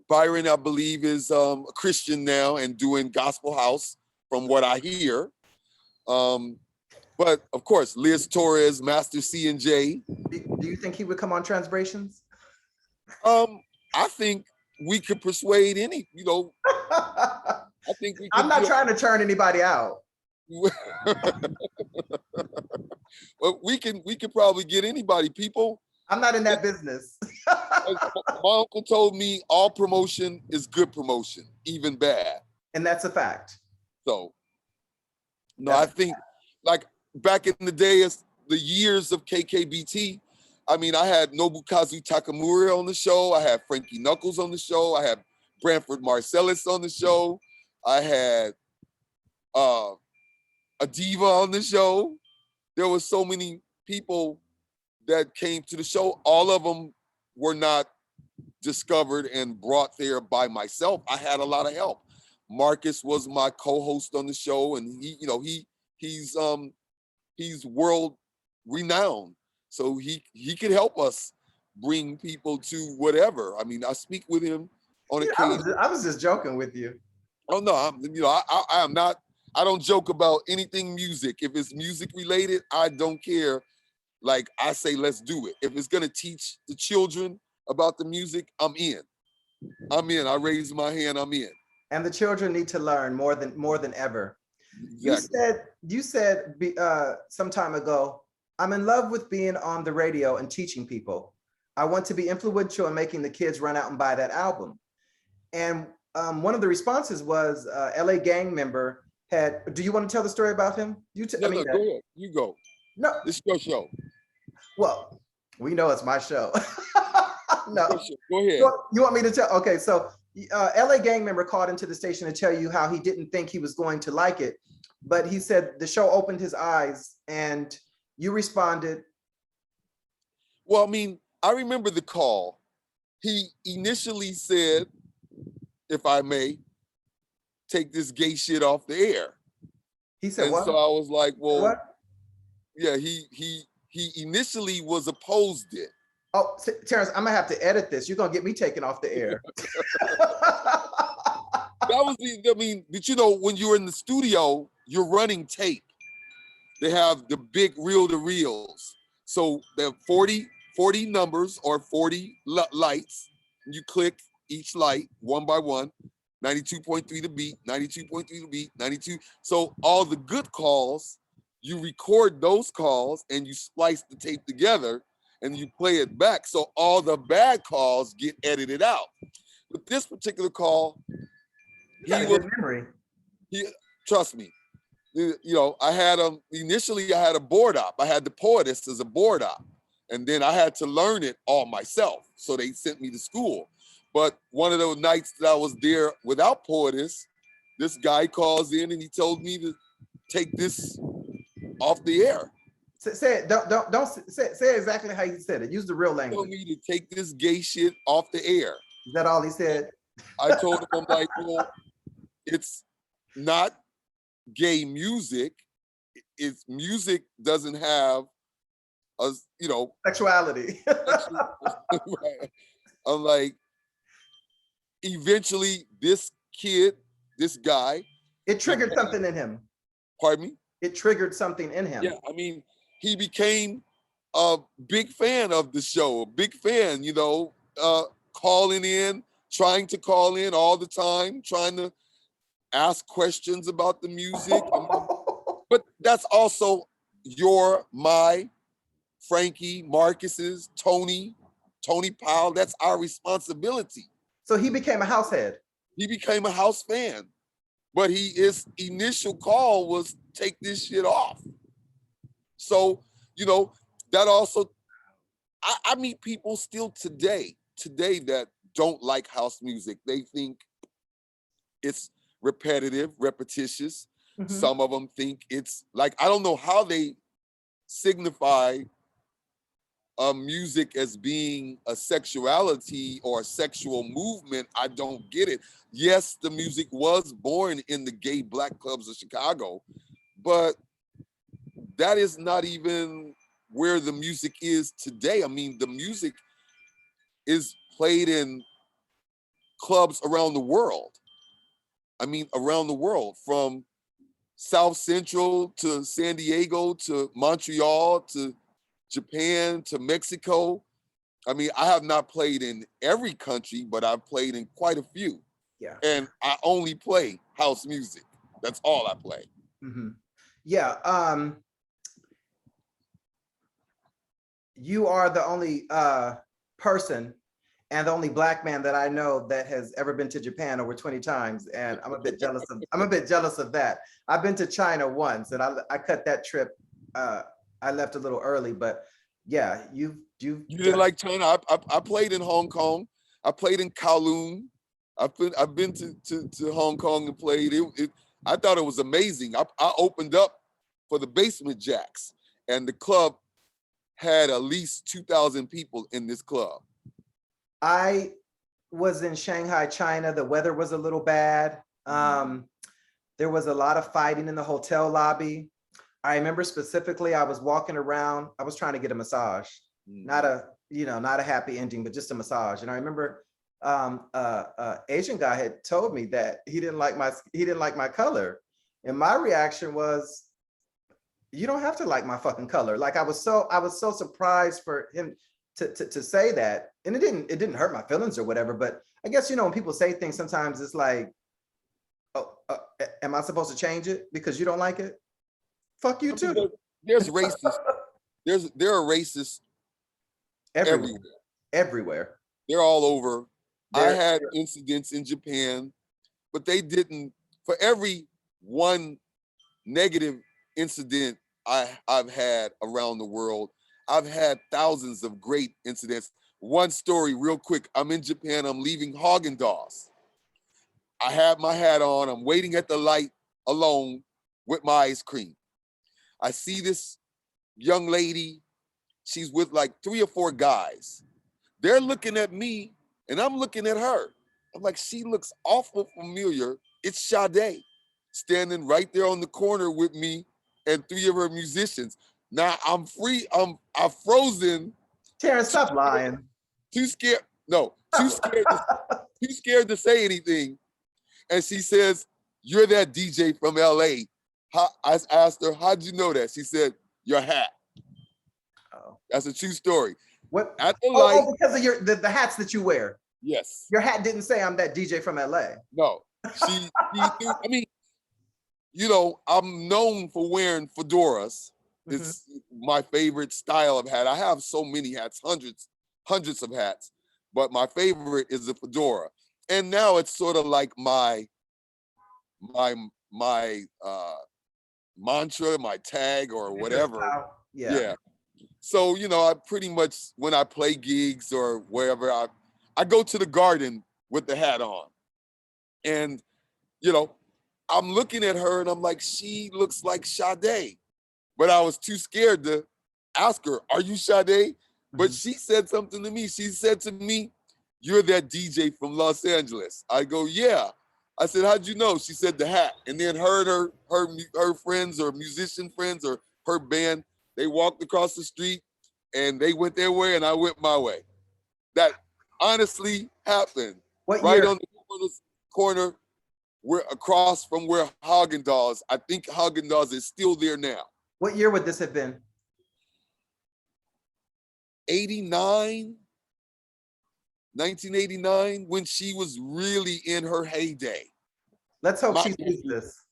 Byron, I believe, is a Christian now and doing gospel house from what I hear. But of course, Liz Torres, Master C and J. Do you think he would come on Transbrations? I think we could persuade any, you know. I think we could, I'm not trying to turn anybody out. Well, we could probably get anybody, people. I'm not in that business. My uncle told me all promotion is good promotion, even bad. And that's a fact. So, no, I think like back in the day, as the years of KKBT, I mean, I had Nobukazu Takamura on the show. I had Frankie Knuckles on the show. I had Branford Marcellus on the show. I had a diva on the show. There were so many people that came to the show. All of them were not discovered and brought there by myself. I had a lot of help. Marcus was my co-host on the show, and he, you know, he's world renowned. So he could help us bring people to whatever. I mean, I speak with him on occasion. I was just joking with you. Oh no, I am not. I don't joke about anything music. If it's music related, I don't care. Like I say, let's do it. If it's gonna teach the children about the music, I'm in. I'm in. I raise my hand. I'm in. And the children need to learn more than ever. Exactly. You said some time ago, I'm in love with being on the radio and teaching people. I want to be influential in making the kids run out and buy that album. And one of the responses was LA gang member had, do you want to tell the story about him? No, go ahead. You go. No. This is your show. Well, we know it's my show. No. Go ahead. You want me to tell? Okay, so LA gang member called into the station to tell you how he didn't think he was going to like it, but he said the show opened his eyes and you responded. Well, I mean, I remember the call. He initially said, if I may, take this gay shit off the air. He said, and what? So I was like, well, what? Yeah, he initially was opposed it. Oh, Terence, I'm gonna have to edit this. You're gonna get me taken off the air. was I mean, but you know, when you're in the studio, you're running tape. They have the big reel-to-reels. So they have 40 numbers or 40 lights. You click each light one by one. 92.3 the beat, 92.3 the beat, 92. So all the good calls, you record those calls and you splice the tape together and you play it back. So all the bad calls get edited out. But this particular call, You got a good memory. Trust me. You know, I had initially I had a board op. I had the Poetess as a board op. And then I had to learn it all myself. So they sent me to school. But one of those nights that I was there without Poetess, this guy calls in and he told me to take this off the air. Say it. Don't say exactly how you said it. Use the real language. He told me to take this gay shit off the air. Is that all he said? I told him, I'm like, well, it's not gay music. It's music doesn't have a, you know, sexuality. I'm like, eventually this guy. It triggered something in him. Pardon me? It triggered something in him. Yeah, I mean, he became a big fan of the show, a big fan, you know, calling in, trying to call in all the time, trying to ask questions about the music. But that's also my, Frankie, Marcus's, Tony Powell. That's our responsibility. So he became a house head. He became a house fan. But his initial call was take this shit off. So, you know, that also, I meet people still today that don't like house music. They think it's repetitive, repetitious. Mm-hmm. Some of them think it's like, I don't know how they signify music as being a sexuality or a sexual movement. I don't get it. Yes, the music was born in the gay black clubs of Chicago, but that is not even where the music is today. I mean, the music is played in clubs around the world. I mean, around the world, from South Central to San Diego to Montreal to Japan to Mexico. I mean, I have not played in every country, but I've played in quite a few. Yeah. And I only play house music. That's all I play. Mm-hmm. Yeah. You are the only person and the only Black man that I know that has ever been to Japan over 20 times. And I'm a bit jealous of that. I've been to China once and I cut that trip. I left a little early, but yeah, you didn't like China. I played in Hong Kong. I played in Kowloon. I've been to Hong Kong and played it. I thought it was amazing. I opened up for the Basement Jacks, and the club had at least 2,000 people in this club. I was in Shanghai, China. The weather was a little bad. There was a lot of fighting in the hotel lobby. I remember specifically, I was walking around, I was trying to get a massage, not a happy ending, but just a massage. And I remember Asian guy had told me that he didn't like my color. And my reaction was, you don't have to like my fucking color. Like I was so surprised for him to say that. And it didn't hurt my feelings or whatever, but I guess, when people say things, sometimes it's like, am I supposed to change it because you don't like it? Fuck you too. There's racists. There are racists everywhere. They're all over. I had incidents in Japan, but they didn't. For every one negative incident I've had around the world, I've had thousands of great incidents. One story real quick. I'm in Japan. I'm leaving Haagen-Dazs. I have my hat on. I'm waiting at the light alone with my ice cream. I see this young lady. She's with like 3 or 4 guys. They're looking at me and I'm looking at her. I'm like, she looks awful familiar. It's Sade standing right there on the corner with me and 3 of her musicians. Now I'm free. I'm frozen. Terence, stop lying. Too scared. No, too scared to say anything. And she says, "You're that DJ from LA." I asked her, "How'd you know that?" She said, "Your hat." Oh. That's a true story. What? At the light. Oh, because of the hats that you wear. Yes. Your hat didn't say I'm that DJ from LA. No. She I mean, you know, I'm known for wearing fedoras. It's my favorite style of hat. I have so many hats, hundreds of hats, but my favorite is the fedora. And now it's sort of like my mantra, my tag or whatever. Yeah. So, you know, I pretty much, when I play gigs or wherever, I go to the garden with the hat on. And, you know, I'm looking at her and I'm like, she looks like Sade. But I was too scared to ask her, "Are you Sade?" But she said something to me. She said to me, "You're that DJ from Los Angeles." I go, "Yeah." I said, "How'd you know?" She said, "The hat." And then her friends or musician friends or her band, they walked across the street and they went their way and I went my way. That honestly happened. What right year? on the corner. We're across from where Haagen-Dazs. I think Haagen-Dazs is still there now. What year would this have been? 89, 1989, when she was really in her heyday. Let's hope she sees this.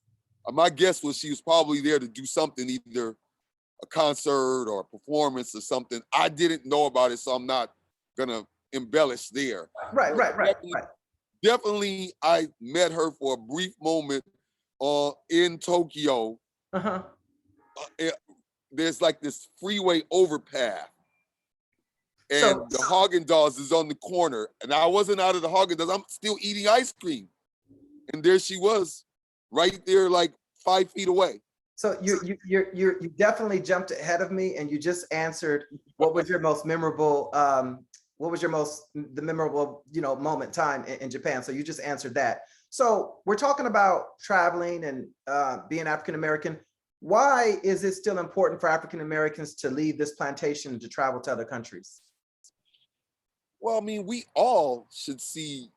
My guess was she was probably there to do something, either a concert or a performance or something. I didn't know about it, so I'm not gonna embellish there. Right. Definitely, I met her for a brief moment in Tokyo. There's like this freeway overpass. And the Haagen-Dazs is on the corner. And I wasn't out of the Haagen-Dazs. I'm still eating ice cream. And there she was, right there, like 5 feet away. So you definitely jumped ahead of me, and you just answered what was your most memorable memorable moment time in Japan. So you just answered that. So we're talking about traveling and being African American. Why is it still important for African Americans to leave this plantation and to travel to other countries? Well, I mean, we all should see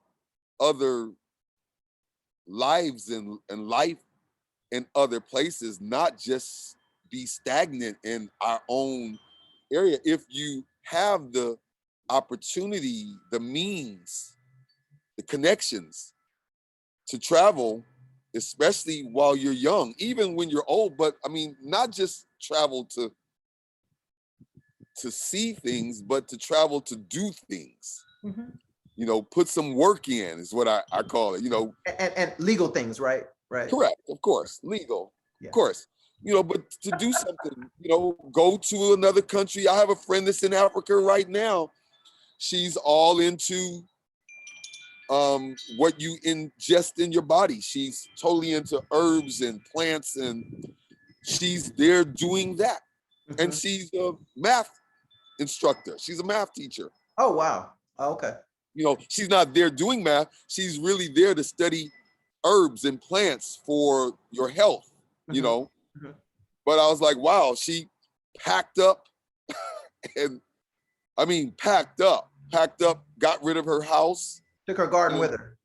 other lives and life in other places, not just be stagnant in our own area. If you have the opportunity, the means, the connections to travel, especially while you're young, even when you're old, but I mean, not just travel to see things, but to travel to do things. You know, put some work in is what I call it, you know. And legal things, right? Right. Correct, of course, legal, of course. You know, but to do something, you know, go to another country. I have a friend that's in Africa right now. She's all into what you ingest in your body. She's totally into herbs and plants, and she's there doing that. And she's a math instructor. She's a math teacher. Oh, wow. Oh, okay. You know, she's not there doing math. She's really there to study herbs and plants for your health, you know. But I was like, wow, she packed up and I mean, packed up, got rid of her house. Took her garden with her.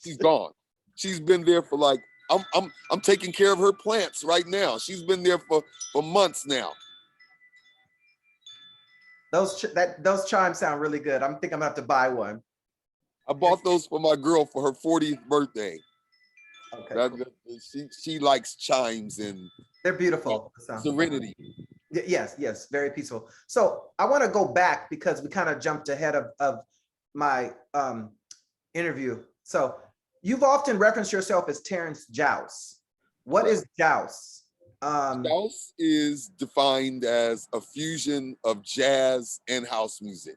She's gone. She's been there for like, I'm taking care of her plants right now. She's been there for months now. Those chimes sound really good. I think I'm gonna have to buy one. I bought those for my girl for her 40th birthday. Okay. She likes chimes and they're beautiful. Serenity. Yes, very peaceful. So I want to go back because we kind of jumped ahead of my interview. So you've often referenced yourself as Terence Jouse. What is Jouse? Jouse is defined as a fusion of jazz and house music.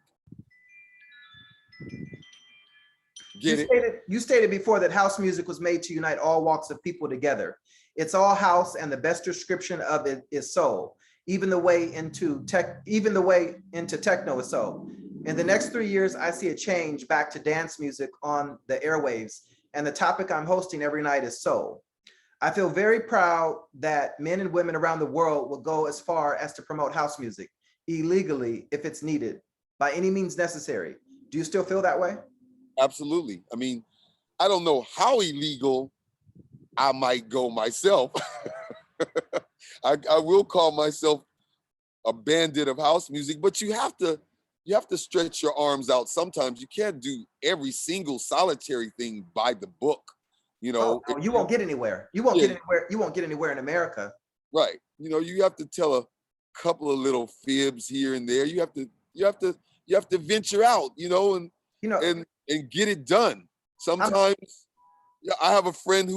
You stated before that house music was made to unite all walks of people together. It's all house, and the best description of it is soul. Even the way into techno is soul. In the next 3 years, I see a change back to dance music on the airwaves, and the topic I'm hosting every night is soul. I feel very proud that men and women around the world will go as far as to promote house music illegally if it's needed, by any means necessary. Do you still feel that way? Absolutely. I mean, I don't know how illegal I might go myself. I will call myself a bandit of house music, but you have to stretch your arms out sometimes. You can't do every single solitary thing by the book. You know, oh, you won't get anywhere. You won't get anywhere. You won't get anywhere in America. Right. You know, you have to tell a couple of little fibs here and there. You have to venture out, you know, and get it done. Sometimes I have a friend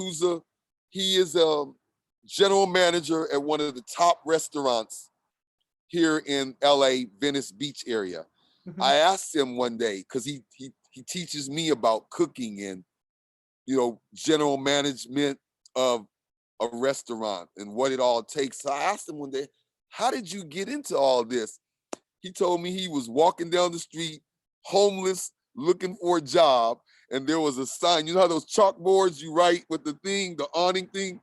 he is a general manager at one of the top restaurants here in LA, Venice Beach area. Mm-hmm. I asked him one day, because he teaches me about cooking and, you know, general management of a restaurant and what it all takes. So I asked him one day, how did you get into all this? He told me he was walking down the street, homeless, looking for a job, and there was a sign. You know how those chalkboards you write with the thing, the awning thing,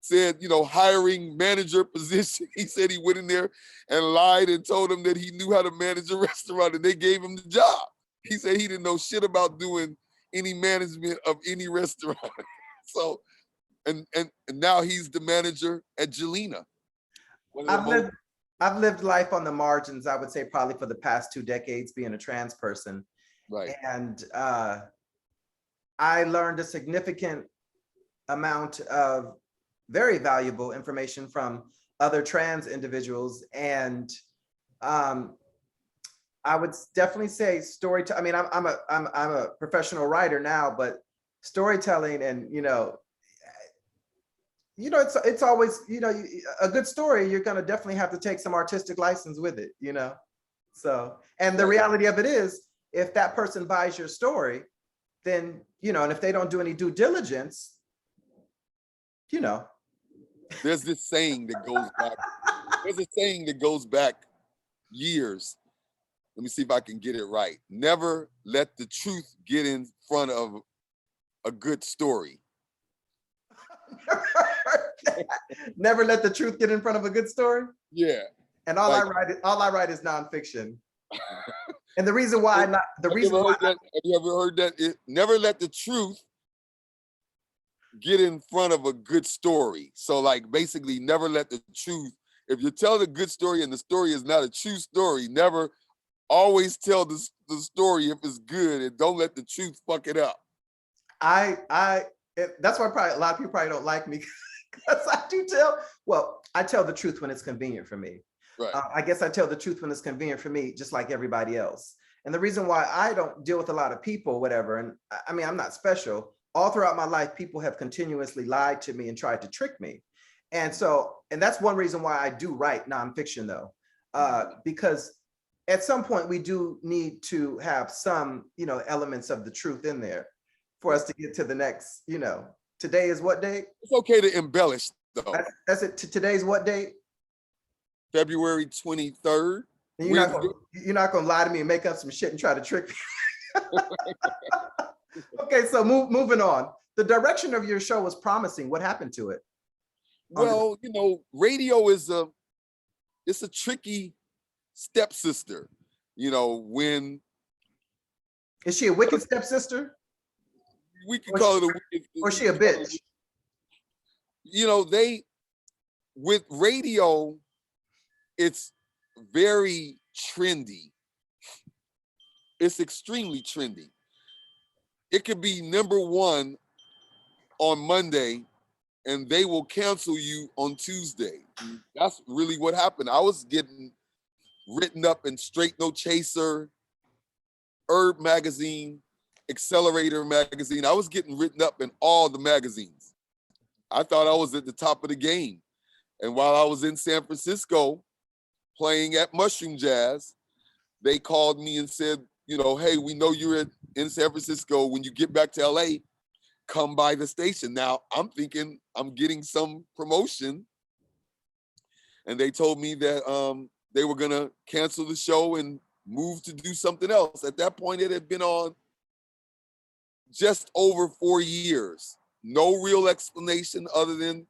said, you know, hiring manager position. He said he went in there and lied and told them that he knew how to manage a restaurant, and they gave him the job. He said he didn't know shit about doing any management of any restaurant. So, and now he's the manager at Jelena. I've lived life on the margins, I would say probably for the past 2 decades, being a trans person. Right. And I learned a significant amount of very valuable information from other trans individuals. And I would definitely say storytelling. I mean, I'm a professional writer now, but storytelling and, it's always, a good story, you're going to definitely have to take some artistic license with it, So, and the reality of it is, if that person buys your story, then, and if they don't do any due diligence, There's this saying that goes back. There's a saying that goes back years. Let me see if I can get it right. Never let the truth get in front of a good story. Never let the truth get in front of a good story. Yeah. And all I write is nonfiction. And the reason why have you ever heard that? Never let the truth get in front of a good story. So like basically never let the truth, if you're telling a good story and the story is not a true story, never always tell the story if it's good, and don't let the truth fuck it up. That's why probably a lot of people probably don't like me, because I tell the truth when it's convenient for me. Right. I guess I tell the truth when it's convenient for me, just like everybody else. And the reason why I don't deal with a lot of people, whatever, and I mean, I'm not special. All throughout my life, people have continuously lied to me and tried to trick me. And that's one reason why I do write nonfiction though, because at some point we do need to have some, elements of the truth in there for us to get to the next, today is what date? It's okay to embellish though. That's it. Today's what date? February 23rd. And you're not gonna lie to me and make up some shit and try to trick me. Okay, so moving on. The direction of your show was promising. What happened to it? Well, radio is a tricky stepsister. When is she a wicked stepsister? We can call it a wicked. Or is she a bitch? With radio, it's very trendy. It's extremely trendy. It could be #1 on Monday, and they will cancel you on Tuesday. That's really what happened. I was getting written up in Straight No Chaser, Herb Magazine, Accelerator Magazine. I was getting written up in all the magazines. I thought I was at the top of the game. And while I was in San Francisco playing at Mushroom Jazz, they called me and said, hey, we know you're in San Francisco. When you get back to LA, come by the station. Now, I'm thinking I'm getting some promotion. And they told me that they were going to cancel the show and move to do something else. At that point, it had been on just over 4 years. No real explanation other than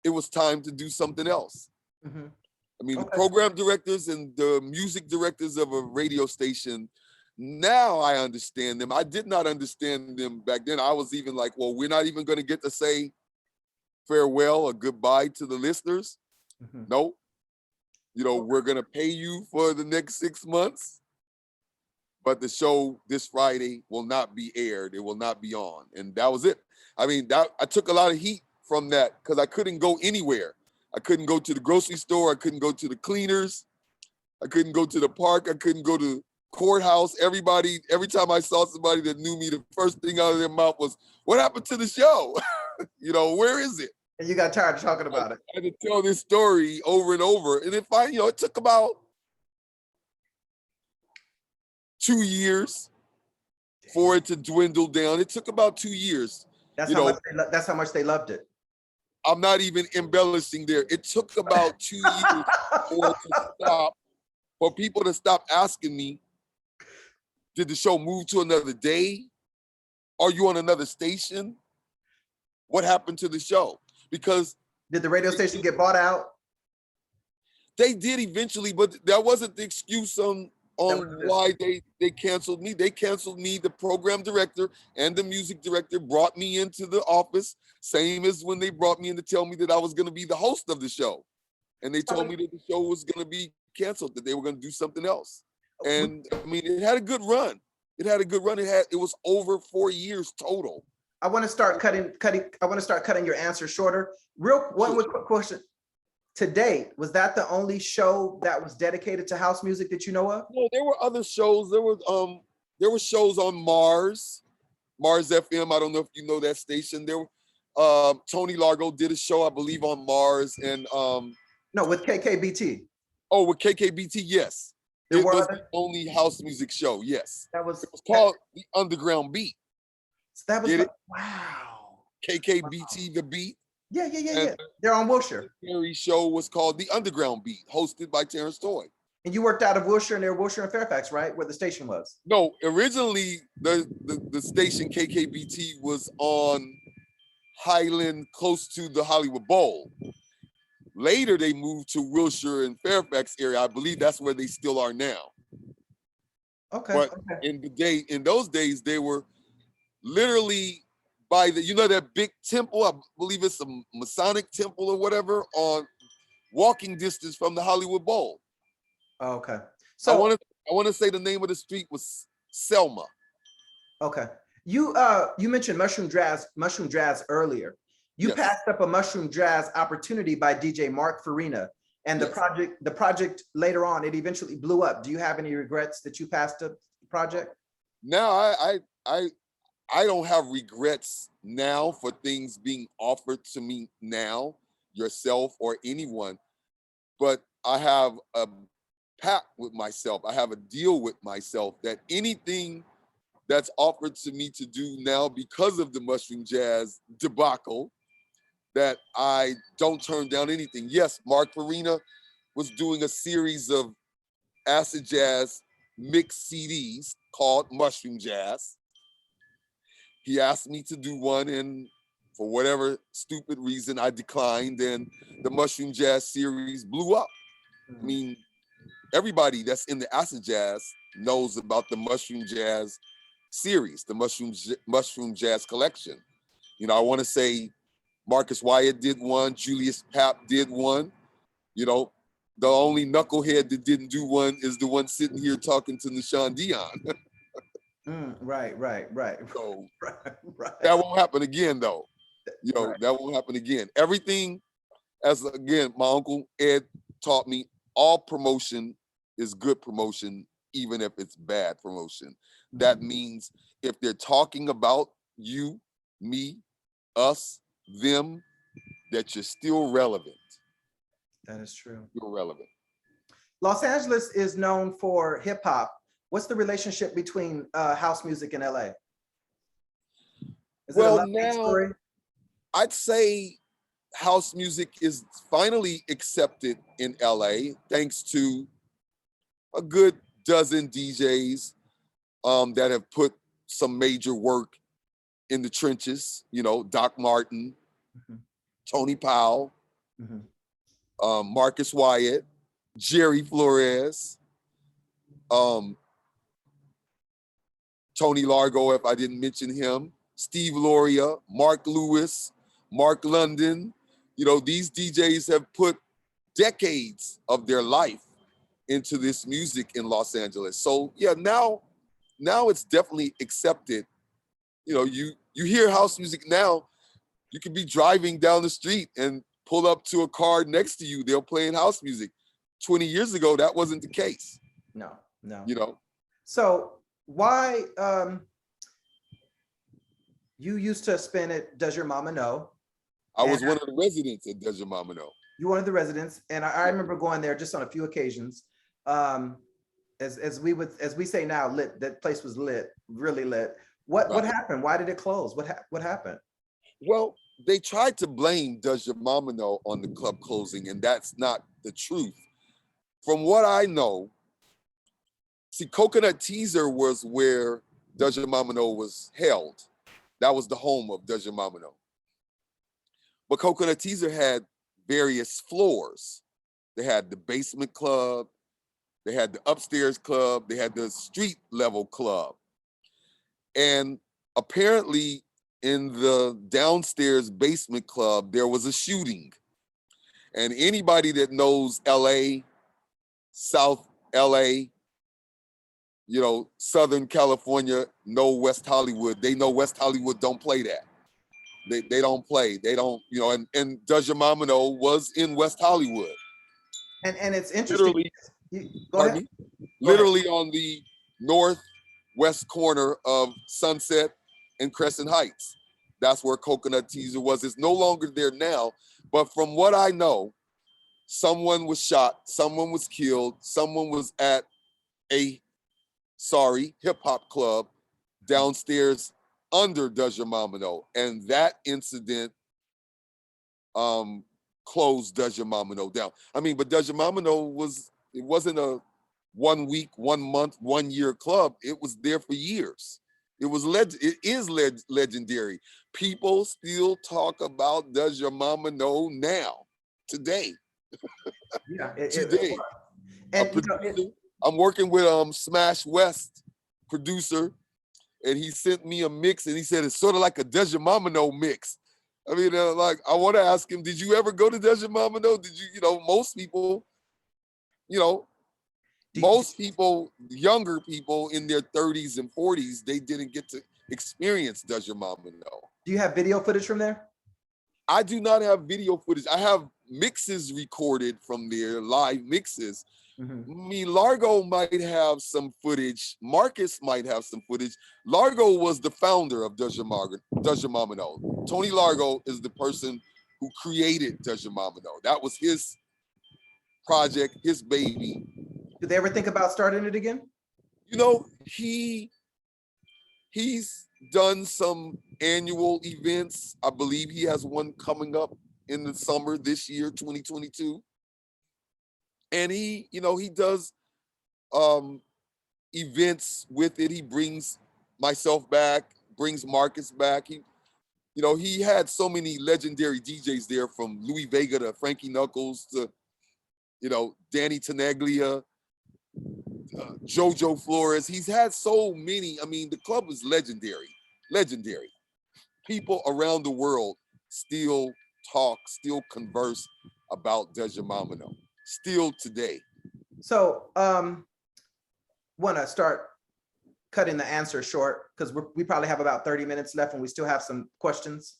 it was time to do something else. Mm-hmm. I mean, okay. The program directors and the music directors of a radio station, Now I understand them. I did not understand them back then. I was even like, well, we're not even going to get to say farewell or goodbye to the listeners. No, we're going to pay you for the next 6 months, but the show this Friday will not be aired. It will not be on. And that was it. I mean, I took a lot of heat from that because I couldn't go anywhere. I couldn't go to the grocery store. I couldn't go to the cleaners. I couldn't go to the park. I couldn't go to courthouse. Every time I saw somebody that knew me, the first thing out of their mouth was, what happened to the show? Where is it? And you got tired of talking about it. I had to tell this story over and over. And then finally, it took about 2 years for it to dwindle down. It took about 2 years. That's how much they loved it. I'm not even embellishing there. It took about 2 years for it to stop, for people to stop asking me, did the show move to another day? Are you on another station? What happened to the show? Because did the radio station get bought out? They did eventually, but that wasn't the excuse on why they canceled me. They canceled me. The program director and the music director brought me into the office, same as when they brought me in to tell me that I was going to be the host of the show. And they told me that the show was going to be canceled, that they were going to do something else. And I mean, it had a good run. It was over 4 years total. I want to start cutting your answer shorter. One quick question. To date, was that the only show that was dedicated to house music that you know of? No, there were other shows. There were shows on Mars FM. I don't know if you know that station. There Tony Largo did a show, I believe, on Mars, and no, with KKBT. Oh, with KKBT, yes. It was the only house music show, yes. It was called The Underground Beat. That was wow. KKBT, The Beat. Yeah. They're on Wilshire. The Terry show was called The Underground Beat, hosted by Terence Toy. And you worked out of Wilshire, and they were Wilshire and Fairfax, right? Where the station was. No, originally the station KKBT was on Highland, close to the Hollywood Bowl. Later, they moved to Wilshire and Fairfax area. I believe that's where they still are now. Okay. But in those days, they were literally by that big temple. I believe it's a Masonic temple or whatever, on walking distance from the Hollywood Bowl. Okay. So I want to say the name of the street was Selma. Okay. You mentioned mushroom jazz earlier. You passed up a mushroom jazz opportunity by DJ Mark Farina, and the project later on, it eventually blew up. Do you have any regrets that you passed up the project? No, I don't have regrets now for things being offered to me now, yourself or anyone, but I have a pact with myself. I have a deal with myself that anything that's offered to me to do now because of the mushroom jazz debacle, that I don't turn down anything. Yes, Mark Farina was doing a series of acid jazz mixed CDs called Mushroom Jazz. He asked me to do one, and for whatever stupid reason, I declined, and the Mushroom Jazz series blew up. I mean, everybody that's in the acid jazz knows about the Mushroom Jazz series, the Mushroom Jazz collection. I want to say Marcus Wyatt did one, Julius Papp did one. The only knucklehead that didn't do one is the one sitting here talking to Nahshondion. Right. So right. that won't happen again, though. That won't happen again. Everything, again, my Uncle Ed taught me, all promotion is good promotion, even if it's bad promotion. That means if they're talking about you, me, us, them, that you're still relevant. That is true. Still relevant. Los Angeles is known for hip hop. What's the relationship between house music and LA? Well, now I'd say house music is finally accepted in LA, thanks to a good dozen DJs that have put some major work in the trenches. Doc Martin, Tony Powell, Marcus Wyatt, Jerry Flores, Tony Largo, if I didn't mention him, Steve Loria, Mark Lewis, Mark London. You know, these DJs have put decades of their life into this music in Los Angeles. So yeah, now it's definitely accepted. You know, you hear house music now, you could be driving down the street and pull up to a car next to you, they're playing house music. 20 years ago, that wasn't the case. No. You know? So why, you used to spin at Does Your Mama Know? I was one of the residents at Does Your Mama Know. You one of the residents, and I remember going there just on a few occasions. As we say now, lit. That place was lit, really lit. What happened? Why did it close? What happened? Well, they tried to blame Does Your Mama Know on the club closing, and that's not the truth. From what I know, see, Coconut Teaser was where Does Your Mama Know was held. That was the home of Does Your Mama Know. But Coconut Teaser had various floors. They had the basement club, they had the upstairs club, they had the street level club. And apparently in the downstairs basement club, there was a shooting. And anybody that knows LA, South LA, you know, Southern California, know West Hollywood. They know West Hollywood don't play that. They don't play. They don't, you know, and Does Your Mama Know was in West Hollywood. And it's interesting. Literally, literally on the northwest corner of Sunset and Crescent Heights. That's where Coconut Teaser was. It's no longer there now, but from what I know, someone was shot, someone was killed, someone was at a hip hop club downstairs under Does Your Mama Know, and that incident closed Does Your Mama Know down. I mean, but Does Your Mama Know it wasn't a 1 week, 1 month, 1 year club. It was there for years. It is legendary. People still talk about Does Your Mama Know now, today. Yeah, today. I'm working with Smash West producer, and he sent me a mix, and he said it's sort of like a Does Your Mama Know mix. I mean, like, I want to ask him, did you ever go to Does Your Mama Know? Did you, most people, younger people in their 30s and 40s, they didn't get to experience Does Your Mama Know. Do you have video footage from there? I do not have video footage. I have mixes recorded from there, live mixes. Mm-hmm. Me, Largo might have some footage. Marcus might have some footage. Largo was the founder of Does Your Mama Know. Tony Largo is the person who created Does Your Mama Know. That was his project, his baby. Did they ever think about starting it again? He's done some annual events. I believe he has one coming up in the summer this year, 2022. And he does events with it. He brings myself back, brings Marcus back. He had so many legendary DJs there, from Louis Vega to Frankie Knuckles to, Danny Tenaglia, Jojo Flores. He's had so many. I mean, the club is legendary. People around the world still talk, still converse about Does Your Mama Know, still today. So, want to start cutting the answer short, because we probably have about 30 minutes left and we still have some questions.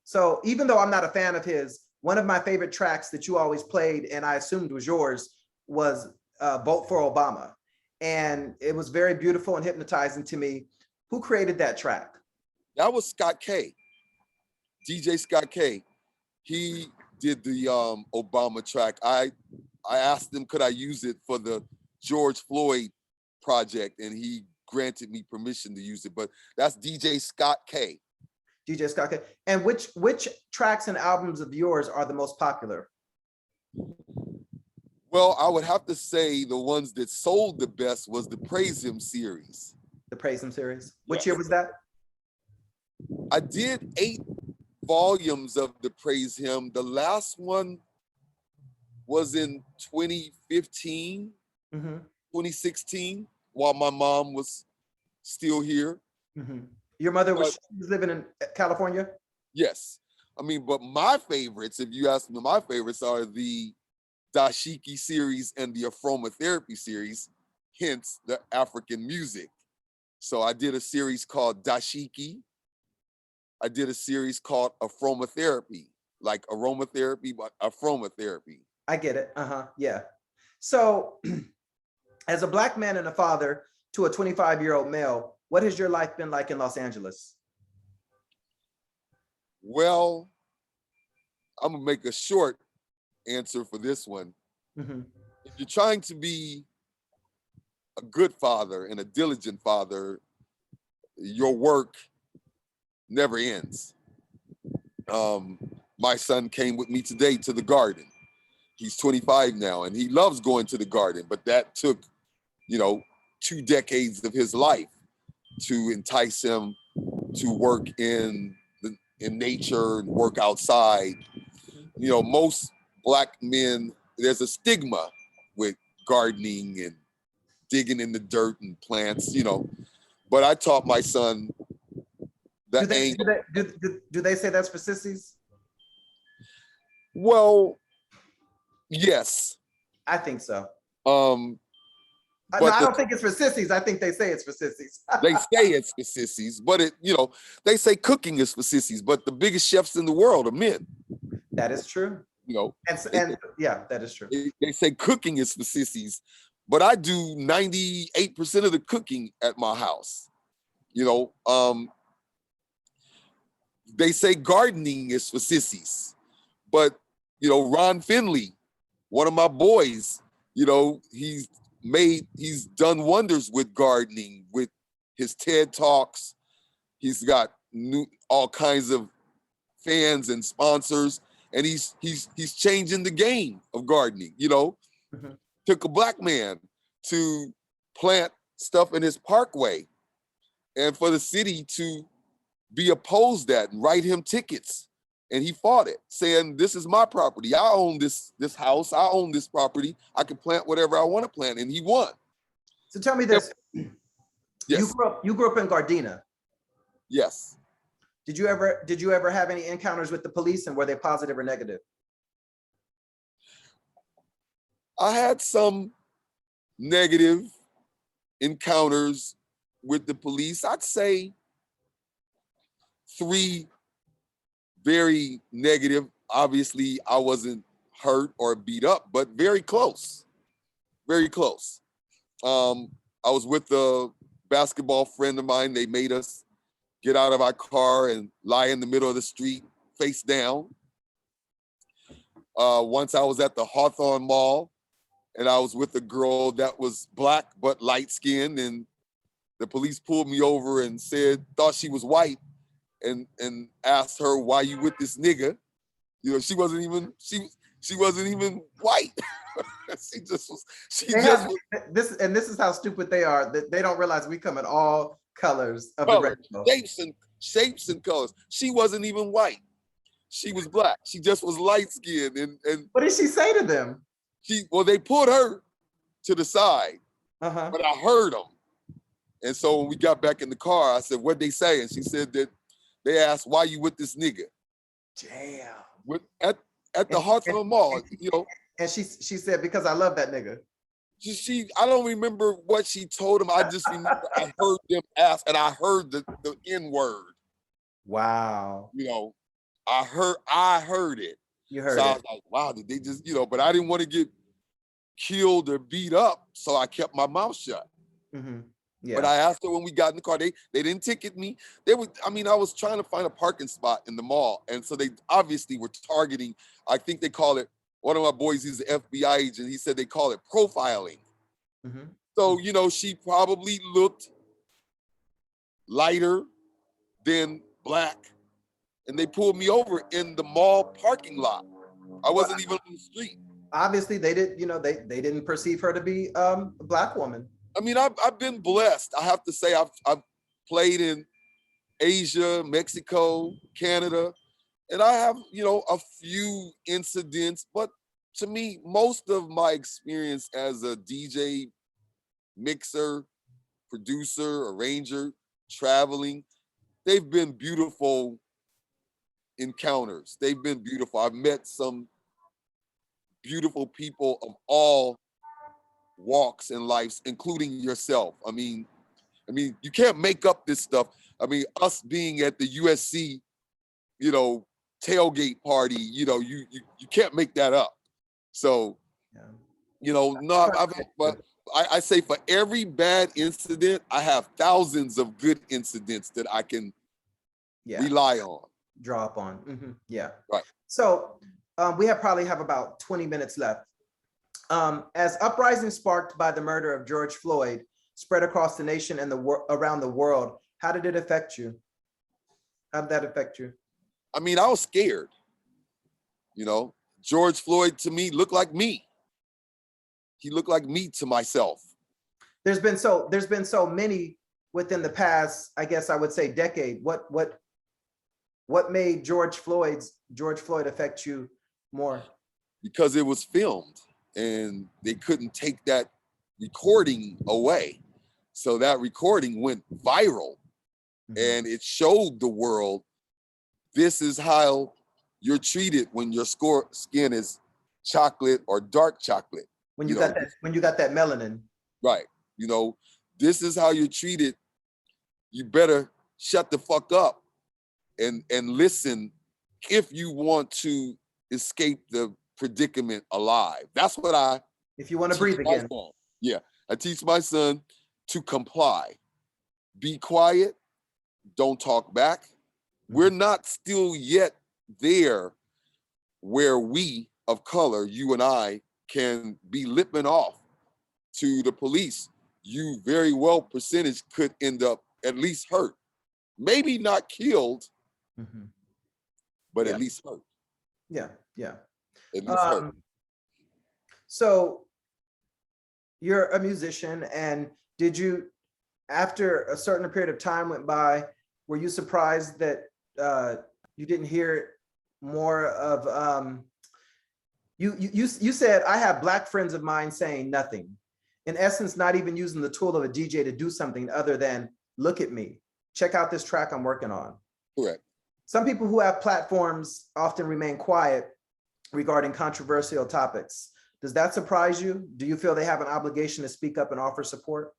So even though I'm not a fan of his, one of my favorite tracks that you always played, and I assumed was yours, was Vote for Obama. And it was very beautiful and hypnotizing to me. Who created that track? That was Scott K. DJ Scott K. He did the Obama track. I asked him, could I use it for the George Floyd project, and he granted me permission to use it. But that's DJ Scott K. DJ Scott K. And which tracks and albums of yours are the most popular? Well, I would have to say the ones that sold the best was the Praise Him series. The Praise Him series. Which Yes. year was that? I did 8 volumes of the Praise Him. The last one was in 2015, 2016, while my mom was still here. Mhm. Your mother But she was living in California? yes, I mean, but my favorites, if you ask me, my favorites are the dashiki series and the aromatherapy series, hence the African music. So I did a series called dashiki. I did a series called aromatherapy, like aromatherapy, but aromatherapy. I get it. Yeah. So as a Black man and a father to a 25-year-old male, what has your life been like in Los Angeles? Well, I'm gonna make a short answer for this one. Mhm. If you're trying to be a good father and a diligent father, your work never ends. Um, my son came with me today to the garden. He's 25 now, and he loves going to the garden, but that took, 2 decades of his life to entice him to work in nature and work outside. Most Black men, there's a stigma with gardening and digging in the dirt and plants, but I taught my son the angle. Do they say that's for sissies? Well, yes. I think so. No, I don't think it's for sissies. I think they say it's for sissies. they say it's for sissies, but they say cooking is for sissies, but the biggest chefs in the world are men. That is true. And yeah, that is true. They say cooking is for sissies, but I do 98% of the cooking at my house. They say gardening is for sissies, but Ron Finley, one of my boys, he's done wonders with gardening, with his TED Talks. He's got all kinds of fans and sponsors, and he's changing the game of gardening. Mhm. Took a Black man to plant stuff in his parkway, and for the city to be opposed that and write him tickets. And he fought it, saying, this is my property. I own this house. I own this property. I can plant whatever I want to plant. And he won. So tell me this. Yes. You grew up in Gardena. Yes. Did you ever have any encounters with the police, and were they positive or negative? I had some negative encounters with the police. I'd say 3 very negative. Obviously, I wasn't hurt or beat up, but very close. Very close. I was with a basketball friend of mine. They made us get out of our car and lie in the middle of the street, face down. Once I was at the Hawthorne Mall, and I was with a girl that was Black but light skinned, and the police pulled me over and thought she was white, and asked her, why you with this nigga? She wasn't even white. she just was. This is how stupid they are. They don't realize we come in all colors of the rainbow. Shapes and colors. She wasn't even white. She was Black. She just was light skinned. And what did she say to them? They put her to the side, Uh-huh. but I heard them. And so when we got back in the car, I said, what'd they say? And she said that they asked, why you with this nigga? Damn. At the Hawthorne Mall, And she said, because I love that nigga. I don't remember what she told him. I just remember I heard them ask, and I heard the N-word. Wow. I heard it. You heard so it. I was like, wow, did they just, but I didn't want to get killed or beat up, so I kept my mouth shut. Mm-hmm. Yeah. But I asked her when we got in the car, they didn't ticket me. I was trying to find a parking spot in the mall. And so they obviously were targeting, I think they call it, one of my boys, he's an FBI agent. He said they call it profiling. Mm-hmm. So, she probably looked lighter than Black. And they pulled me over in the mall parking lot. I wasn't even on the street. Obviously, they didn't perceive her to be a Black woman. I've been blessed. I have to say, I've played in Asia, Mexico, Canada, and I have, a few incidents, but to me, most of my experience as a DJ, mixer, producer, arranger, traveling. They've been beautiful encounters. They've been beautiful. I've met some beautiful people of all walks and lives, including yourself. I mean, you can't make up this stuff. I mean, us being at the USC, you know, tailgate party, you know, you can't make that up. So, Yeah. you know, no, but I say for every bad incident, I have thousands of good incidents that I can rely on. Draw up on. Yeah. Right. So we probably have about 20 minutes left. As uprising sparked by the murder of George Floyd spread across the nation and around the world, how did it affect you? How did that affect you? I mean, I was scared. You know, George Floyd to me looked like me. He looked like me to myself. There's been so many within the past, I guess I would say, decade. What made George Floyd affect you more? Because it was filmed and they couldn't take that recording away. So that recording went viral and it showed the world, this is how you're treated when your skin is chocolate or dark chocolate. When you got that melanin. Right. You know, this is how you're treated. You better shut the fuck up and listen if you want to escape the predicament alive. That's what if you want to breathe again. Yeah. I teach my son to comply. Be quiet. Don't talk back. We're not still yet there where we of color, you and I, can be lipping off to the police. You very well percentage could end up at least hurt. Maybe not killed, but at least hurt. Yeah. At least hurt. So you're a musician, and did you, after a certain period of time went by, were you surprised that you didn't hear more of, you said, I have Black friends of mine saying nothing. In essence, not even using the tool of a DJ to do something other than look at me, check out this track I'm working on. Correct. Some people who have platforms often remain quiet regarding controversial topics. Does that surprise you? Do you feel they have an obligation to speak up and offer support?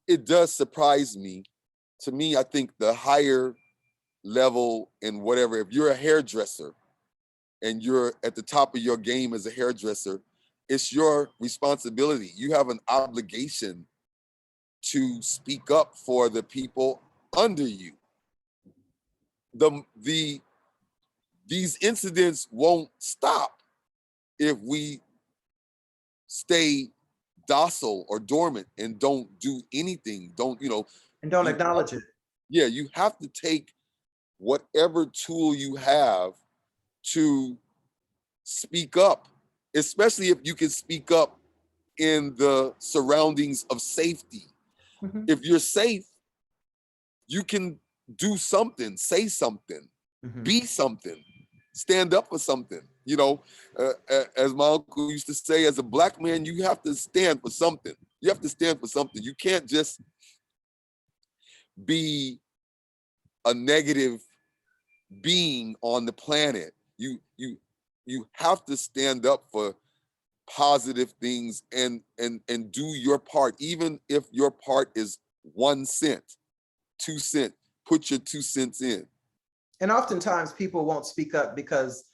It does surprise me. To me, I think the higher level in whatever, if you're a hairdresser and you're at the top of your game as a hairdresser, it's your responsibility. You have an obligation to speak up for the people under you. These incidents won't stop if we stay docile or dormant and don't do anything, and don't acknowledge it. Yeah, you have to take whatever tool you have to speak up, especially if you can speak up in the surroundings of safety. If you're safe, you can do something, say something, be something, stand up for something. You know, as my uncle used to say, as a Black man, you have to stand for something. You have to stand for something. You can't just be a negative being on the planet. You have to stand up for positive things and do your part, even if your part is 1 cent, 2 cents. Put your 2 cents in. And oftentimes people won't speak up because,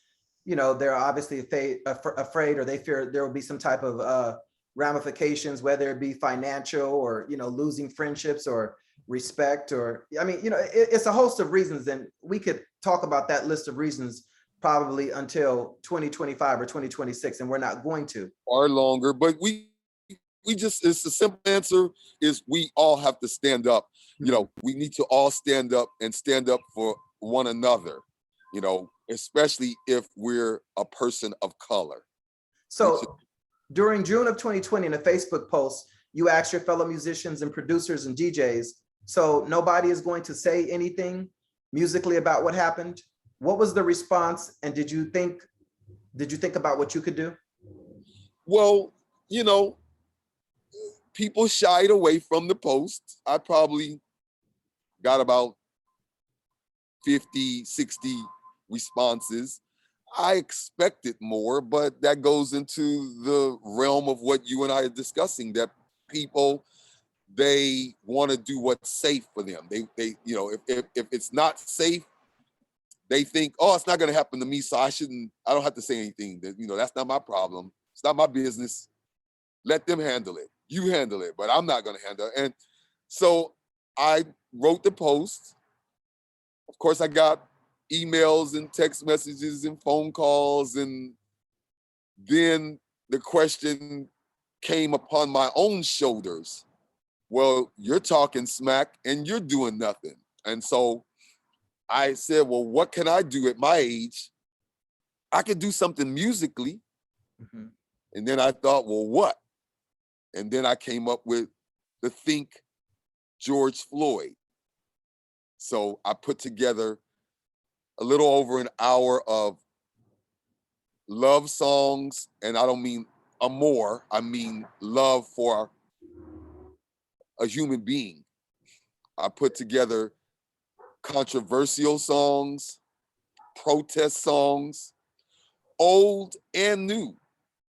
they're obviously afraid, or they fear there will be some type of ramifications, whether it be financial or, losing friendships or respect, or, it's a host of reasons. And we could talk about that list of reasons probably until 2025 or 2026, and we're not going to. Or longer, but we just, it's the simple answer is we all have to stand up. We need to all stand up and stand up for one another, especially if we're a person of color. So during June of 2020, in a Facebook post, you asked your fellow musicians and producers and DJs, so nobody is going to say anything musically about what happened. What was the response? And did you think about what you could do? Well, people shied away from the post. I probably got about 50, 60 responses. I expected more, but that goes into the realm of what you and I are discussing, that people, they want to do what's safe for them. They you know, if it's not safe, they think, oh, it's not going to happen to me, so I don't have to say anything. That, you know, that's not my problem. It's not my business. Let them handle it. You handle it, but I'm not going to handle it. And so I wrote the post. Of course, I got emails and text messages and phone calls. And then the question came upon my own shoulders. Well, you're talking smack and you're doing nothing. And so I said, well, what can I do at my age? I could do something musically. Mhm. And then I thought, well, what? And then I came up with the Think George Floyd. So I put together a little over an hour of love songs. And I don't mean amour, I mean love for a human being. I put together controversial songs, protest songs, old and new,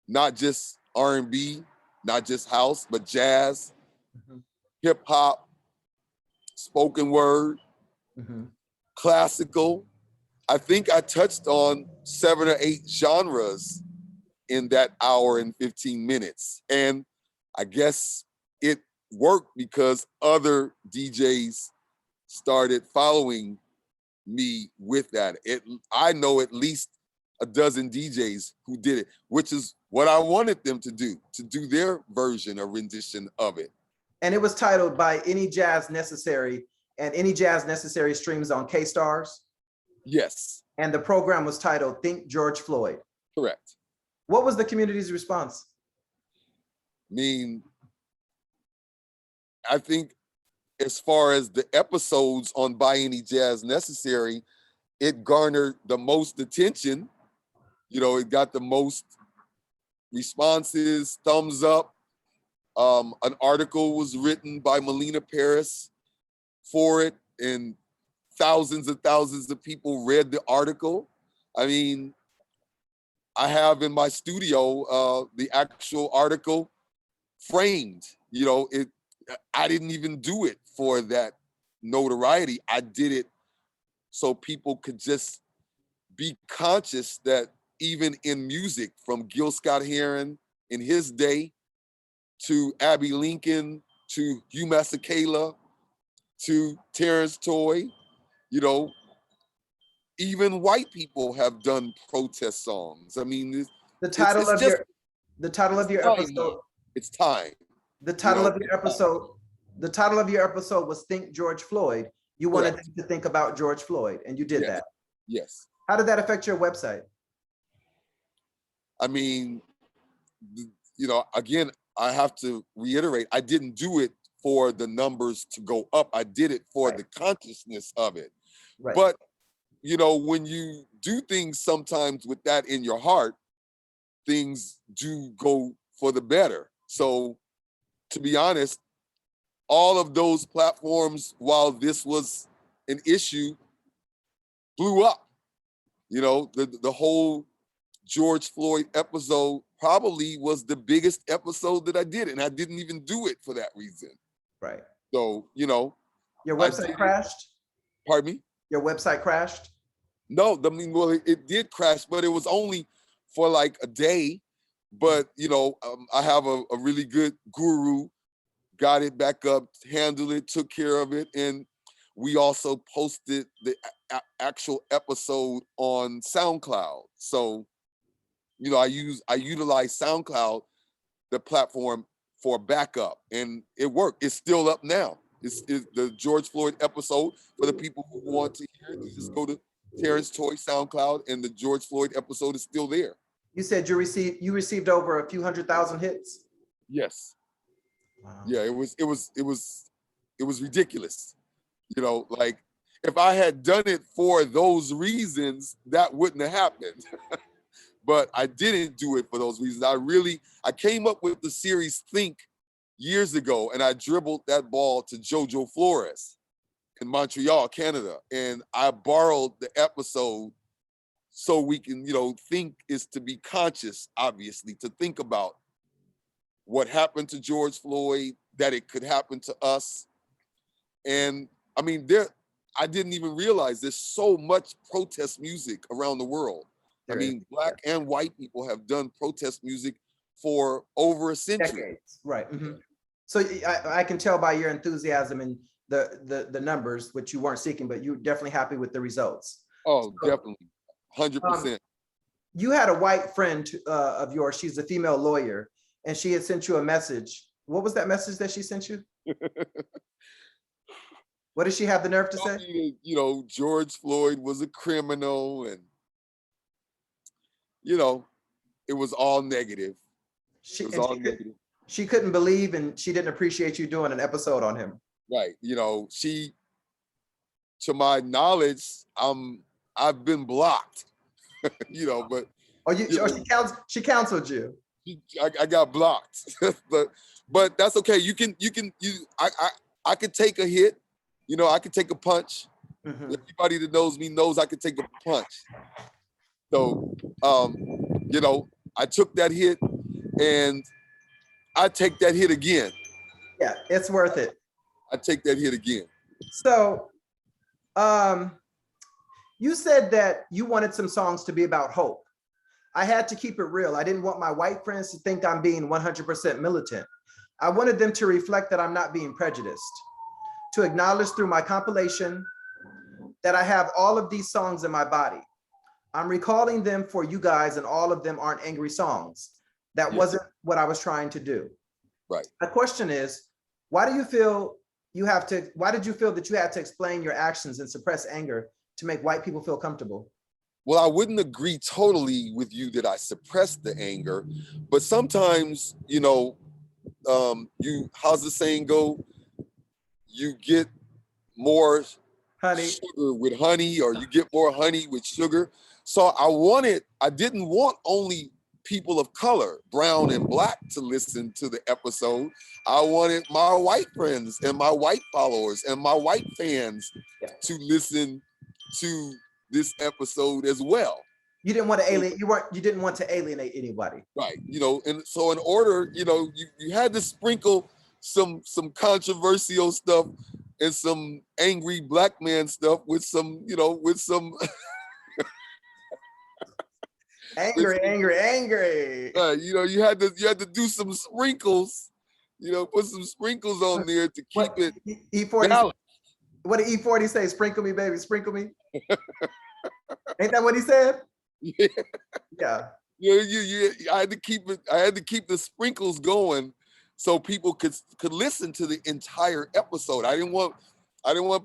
not just R&B, not just house, but jazz, Mhm. hip hop, spoken word, Mhm. classical. I think I touched on 7 or 8 genres in that hour and 15 minutes. And I guess it worked because other DJs started following me with that. I know at least a dozen DJs who did it, which is what I wanted them to do their version or rendition of it. And it was titled By Any Jazz Necessary, and Any Jazz Necessary streams on K-Stars. Yes, And the program was titled Think George Floyd. correct. What was the community's response? I mean, I think as far as the episodes on By Any Jazz Necessary, it garnered the most attention. You know, it got the most responses, thumbs up. An article was written by Melina Paris for it, and thousands of people read the article. I mean, I have in my studio the actual article framed. You know, I didn't even do it for that notoriety. I did it so people could just be conscious that even in music, from Gil Scott-Heron in his day to Abby Lincoln to Hugh Masekela to Terence Toy, you know, even white people have done protest songs. I mean, The title of your time now. episode. It's time. The title of your episode. The title of your episode was Think George Floyd. You wanted them to think about George Floyd, and you did that. Yes. How did that affect your website? I mean, you know, again, I have to reiterate, I didn't do it for the numbers to go up. I did it for the consciousness of it. Right. But, you know, when you do things sometimes with that in your heart, things do go for the better. So, to be honest, all of those platforms, while this was an issue, blew up. You know, the whole George Floyd episode probably was the biggest episode that I did, and I didn't even do it for that reason. Right. So, you know. Your website crashed? Pardon me? Your website crashed? No, I mean, well, it did crash, but it was only for like a day. But, you know, I have a really good guru, got it back up, handled it, took care of it. And we also posted the actual episode on SoundCloud. So, you know, I utilize SoundCloud, the platform, for backup, and it worked. It's still up now. It's the George Floyd episode. For the people who want to hear it, you just go to Terence Toy SoundCloud, and the George Floyd episode is still there. You said you received over a few 100,000 hits? Yes. Wow. Yeah, it was ridiculous. You know, like, if I had done it for those reasons, that wouldn't have happened. But I didn't do it for those reasons. I came up with the series Think years ago, and I dribbled that ball to Jojo Flores in Montreal, Canada. And I borrowed the episode so we can, think is to be conscious, obviously, to think about what happened to George Floyd, that it could happen to us. And I mean, I didn't even realize there's so much protest music around the world. Black and white people have done protest music for over a century. Decades, right. So I can tell by your enthusiasm and the numbers, which you weren't seeking, but you're definitely happy with the results. Oh, so, definitely, 100%. You had a white friend of yours, she's a female lawyer, and she had sent you a message. What was that message that she sent you? What did she have the nerve to say? George Floyd was a criminal, and, it was all negative. She couldn't believe, and she didn't appreciate you doing an episode on him. Right. She, to my knowledge, I've been blocked, but. She counseled you. I got blocked, but that's okay. I could take a hit, I could take a punch. Everybody that knows me knows I could take a punch. So, I took that hit, and I take that hit again. Yeah, it's worth it. I take that hit again. So, you said that you wanted some songs to be about hope. I had to keep it real. I didn't want my white friends to think I'm being 100% militant. I wanted them to reflect that I'm not being prejudiced, to acknowledge through my compilation that I have all of these songs in my body. I'm recalling them for you guys, and all of them aren't angry songs. That wasn't what I was trying to do. Right. My question is, why did you feel that you had to explain your actions and suppress anger to make white people feel comfortable? Well, I wouldn't agree totally with you that I suppressed the anger, but sometimes, how's the saying go? You get more sugar with honey, or you get more honey with sugar. So I didn't want only people of color, brown and black, to listen to the episode. I wanted my white friends and my white followers and my white fans to listen to this episode as well. You didn't want to alienate. You didn't want to alienate anybody. Right. And so in order, you had to sprinkle some controversial stuff and some angry black man stuff with some angry. You had to do some sprinkles, put some sprinkles on there to keep it balanced. What did E40 say? Sprinkle me, baby, sprinkle me. Ain't that what he said? Yeah. I had to keep it. I had to keep the sprinkles going so people could listen to the entire episode. I didn't want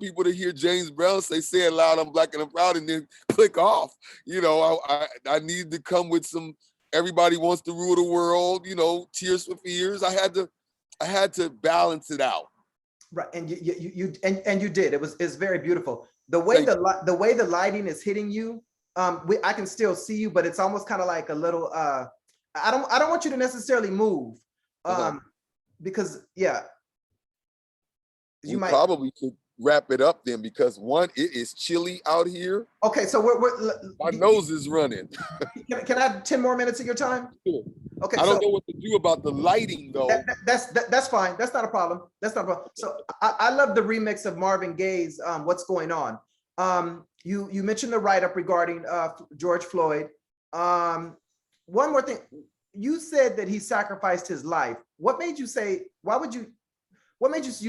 people to hear James Brown say it loud, I'm black and I'm proud, and then click off. I needed to come with some everybody wants to rule the world, Tears for Fears. I had to balance it out. Right, and you did. It's very beautiful. The way the lighting is hitting you, I can still see you, but it's almost kind of like a little. I don't want you to necessarily move, because you might probably could wrap it up then, because one, it is chilly out here. Okay, so my nose is running. Can I have 10 more minutes of your time? Sure. Okay, I don't know what to do about the lighting though. That's fine. That's not a problem. So I love the remix of Marvin Gaye's What's Going On. You mentioned the write-up regarding George Floyd. One more thing. You said that he sacrificed his life. What made you use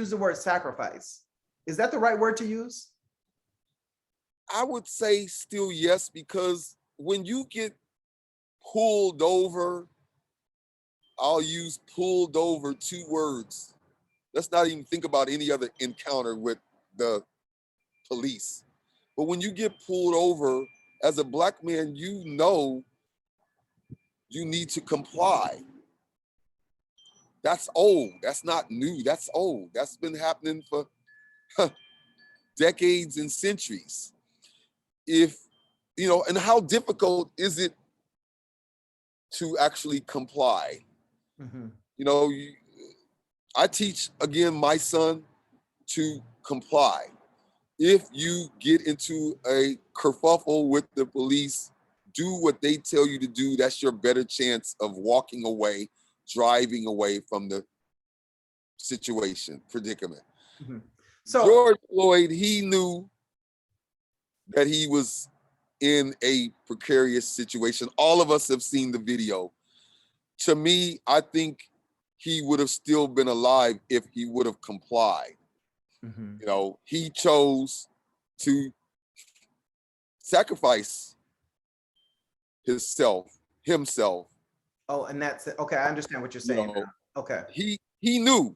the word sacrifice? Is that the right word to use? I would say still yes, because when you get pulled over, I'll use pulled over, 2 words. Let's not even think about any other encounter with the police. But when you get pulled over, as a black man, you need to comply. That's old. That's not new. That's old. That's been happening for decades and centuries. And how difficult is it to actually comply? Mm-hmm. I teach, again, my son to comply. If you get into a kerfuffle with the police, do what they tell you to do. That's your better chance of walking away, driving away from the situation, predicament. Mhm. So, George Floyd, he knew that he was in a precarious situation. All of us have seen the video. To me, I think he would have still been alive if he would have complied. mhm. You know, he chose to sacrifice himself. Oh, and that's it. Okay, I understand what you're You saying know, now. Okay. he knew.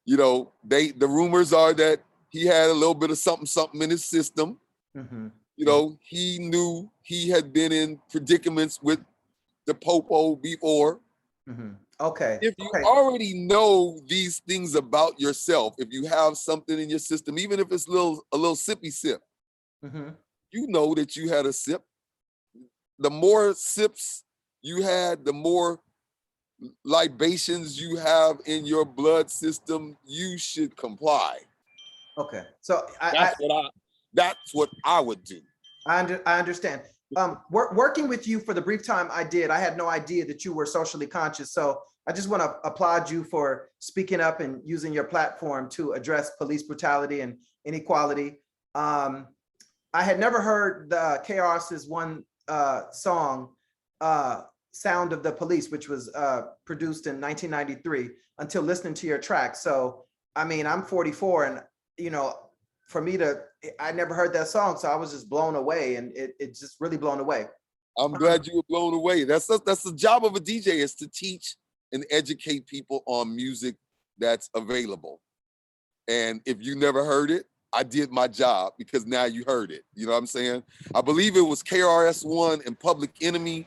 You know, the rumors are that he had a little bit of something in his system. Mhm. You know, he knew he had been in predicaments with the popo before. Mhm. Okay. If you Okay. already know these things about yourself, if you have something in your system, even if it's a little sippy sip, Mhm. you know that you had a sip. The more sips you had, the more libations you have in your blood system, you should comply. Okay. So That's what I would do. I understand. Working with you for the brief time I did, I had no idea that you were socially conscious. So I just want to applaud you for speaking up and using your platform to address police brutality and inequality. I had never heard the KRS's one song, Sound of the Police, which was produced in 1993, until listening to your track. So, I mean, I'm 44 and, you know, for me I never heard that song. So I was just blown away, and it just really blown away. I'm glad you were blown away. That's the job of a DJ, is to teach and educate people on music that's available. And if you never heard it, I did my job, because now you heard it. You know what I'm saying? I believe it was KRS-One and Public Enemy,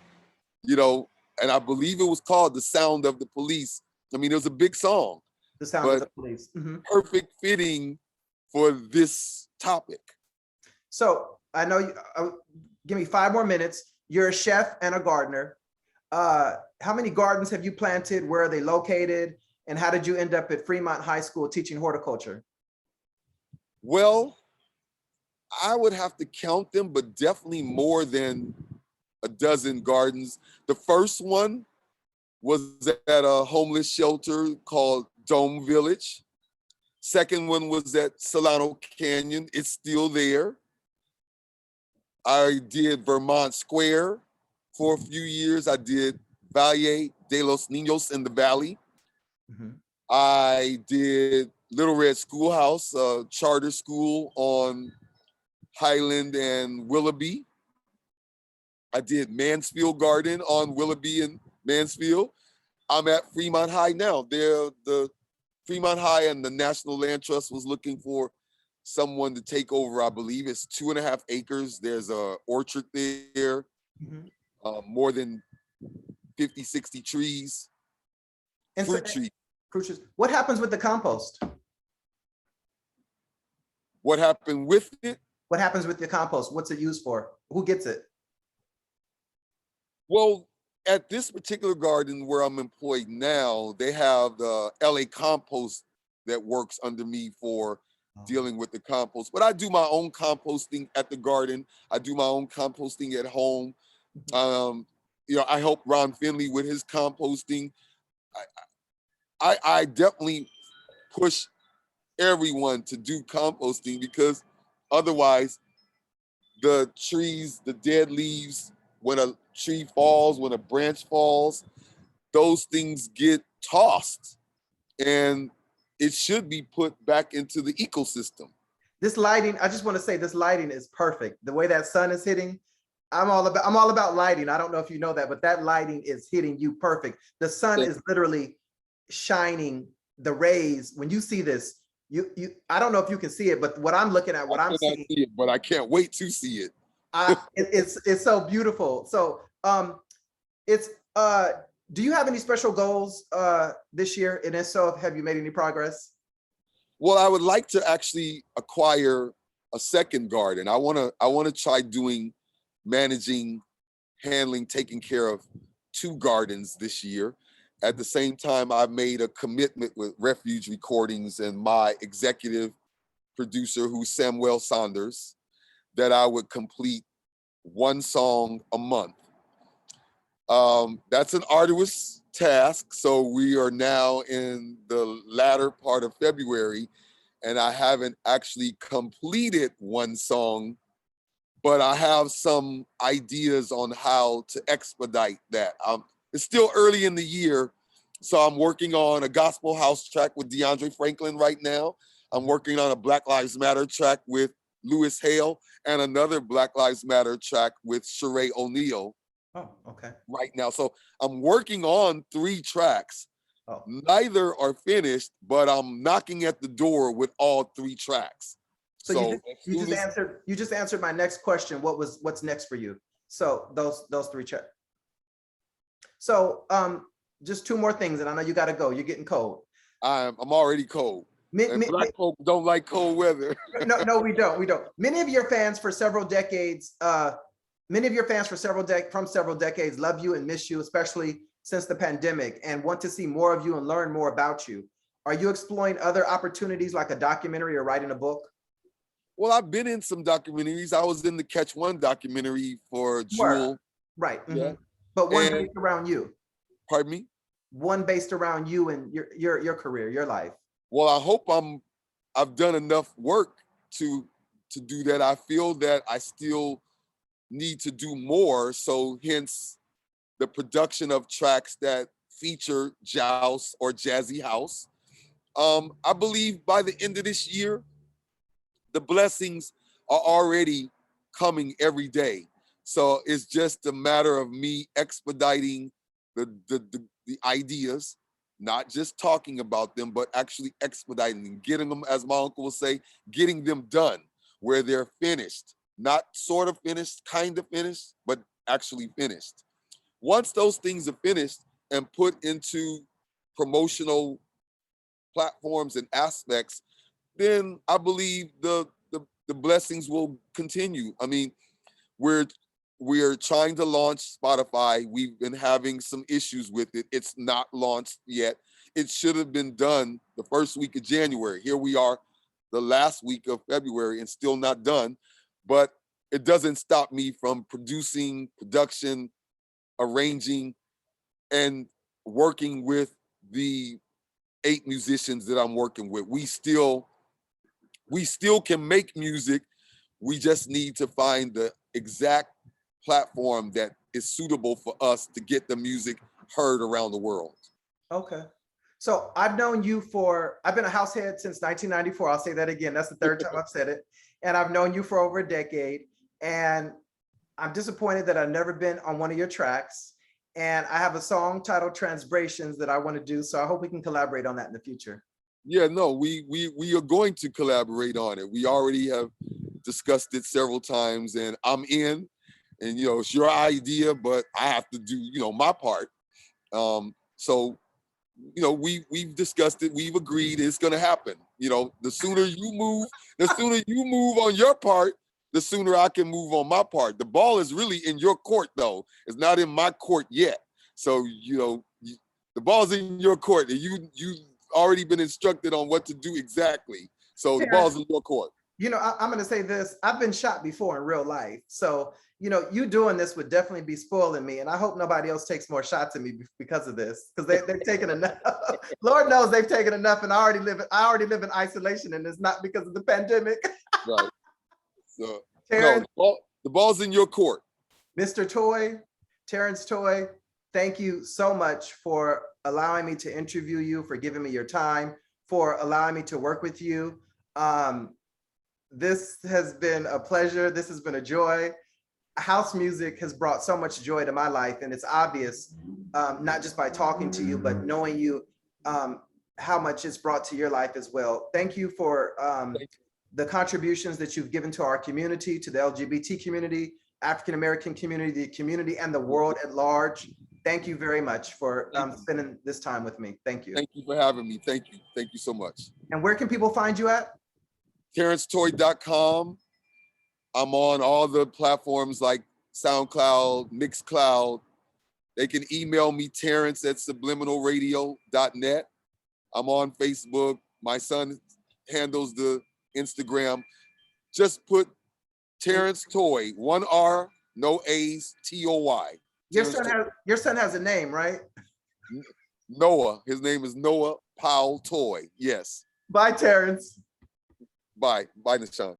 you know, and I believe it was called The Sound of the Police. I mean, it was a big song, The Sound of but the Police. Mhm. perfect fitting for this topic. So I know you, give me 5 more minutes. You're a chef and a gardener. How many gardens have you planted? Where are they located? And how did you end up at Fremont High School teaching horticulture? Well, I would have to count them, but definitely more than a dozen gardens. The first one was at a homeless shelter called Dome Village. Second one was at Solano Canyon. It's still there. I did Vermont Square for a few years. I did Valle de los Niños in the Valley. Mhm. I did Little Red Schoolhouse, a charter school on Highland and Willoughby. I did Mansfield Garden on Willoughby and Mansfield. I'm at Fremont High now. The Fremont High and the National Land Trust was looking for someone to take over. I believe it's 2.5 acres. There's a orchard there, Mhm. more than 50, 60 trees, And so, fruit trees. Crucius, what happens with the compost? What happened with it? What happens with the compost? What's it used for? Who gets it? Well, at this particular garden where I'm employed now, they have the LA compost that works under me for dealing with the compost. But I do my own composting at the garden. I do my own composting at home. You know, I help Ron Finley with his composting. I definitely push everyone to do composting, because otherwise the trees, the dead leaves, when a tree falls, when a branch falls, those things get tossed, and it should be put back into the ecosystem. This lighting, I just want to say this lighting is perfect. The way that sun is hitting, I'm all about lighting. I don't know if you know that, but that lighting is hitting you perfect. The sun is literally shining the rays. When you see this, I don't know if you can see it, but what I'm looking at, what I'm seeing, See it, but I can't wait to see it. it's so beautiful. So it's do you have any special goals this year? And if so, have you made any progress? Well, I would like to actually acquire a second garden. I want to try doing managing, handling, taking care of 2 gardens this year. At the same time, I made a commitment with Refuge Recordings and my executive producer, who's Samuel Saunders, that I would complete one song a month. That's an arduous task. So we are now in the latter part of February, and I haven't actually completed one song, but I have some ideas on how to expedite that. It's still early in the year, so I'm working on a gospel house track with DeAndre Franklin right now. I'm working on a Black Lives Matter track with Lewis Hale and another Black Lives Matter track with Sheree O'Neal. Oh, okay. Right now. So I'm working on 3 tracks. Oh. Neither are finished, but I'm knocking at the door with all 3 tracks. So you just answered my next question. What's next for you? So those 3 tracks. So just 2 more things, and I know you got to go. You're getting cold. I'm already cold. And Black folk don't like cold weather. No, we don't. Many of your fans for several decades, from several decades love you and miss you, especially since the pandemic, and want to see more of you and learn more about you. Are you exploring other opportunities like a documentary or writing a book? Well, I've been in some documentaries. I was in the Catch One documentary for Jewel. Right. Yeah. Mm-hmm. But one based around you. Pardon me? One based around you and your career, your life. Well, I hope I've done enough work to do that. I feel that I still need to do more. So hence the production of tracks that feature Joust or Jazzy House. I believe by the end of this year, the blessings are already coming every day. So it's just a matter of me expediting the ideas, not just talking about them, but actually expediting them, getting them, as my uncle will say, getting them done where they're finished, not sort of finished, kind of finished, but actually finished. Once those things are finished and put into promotional platforms and aspects, then I believe the blessings will continue. I mean, we're trying to launch Spotify. We've been having some issues with it. It's not launched yet. It should have been done the first week of January. Here we are, the last week of February, and still not done. But it doesn't stop me from production, arranging, and working with the 8 musicians that I'm working with. We still can make music. We just need to find the exact platform that is suitable for us to get the music heard around the world. Okay. So I've known you I've been a house head since 1994. I'll say that again. That's the 3rd time I've said it. And I've known you for over a decade. And I'm disappointed that I've never been on one of your tracks. And I have a song titled Transbrations that I want to do. So I hope we can collaborate on that in the future. Yeah, no, we are going to collaborate on it. We already have discussed it several times, and I'm in. And it's your idea, but I have to do my part. So we've discussed it. We've agreed it's going to happen. The sooner you move on your part, the sooner I can move on my part. The ball is really in your court, though. It's not in my court yet. So the ball's in your court, and you already been instructed on what to do exactly. So the ball's in your court. I'm going to say this. I've been shot before in real life. So, you doing this would definitely be spoiling me. And I hope nobody else takes more shots at me because of this, because they've taken enough. Lord knows they've taken enough, and I already live in isolation, and it's not because of the pandemic. Right. So Terence, no, the ball's in your court. Mr. Toy, Terence Toy, thank you so much for allowing me to interview you, for giving me your time, for allowing me to work with you. This has been a pleasure. This has been a joy. House music has brought so much joy to my life, and it's obvious, not just by talking to you, but knowing you, how much it's brought to your life as well. Thank you for the contributions that you've given to our community, to the LGBT community, African-American community, the community, and the world at large. Thank you very much for spending this time with me. Thank you. Thank you for having me. Thank you. Thank you so much. And where can people find you at? TerenceToy.com. I'm on all the platforms like SoundCloud, Mixcloud, They can email me, Terence at subliminalradio.net. I'm on Facebook. My son handles the Instagram. Just put Terence Toy, 1 R, no A's, T-O-Y. Your son has a name, right? Noah. His name is Noah Powell Toy. Yes. Bye, Terence. Bye. Bye, Nahshon.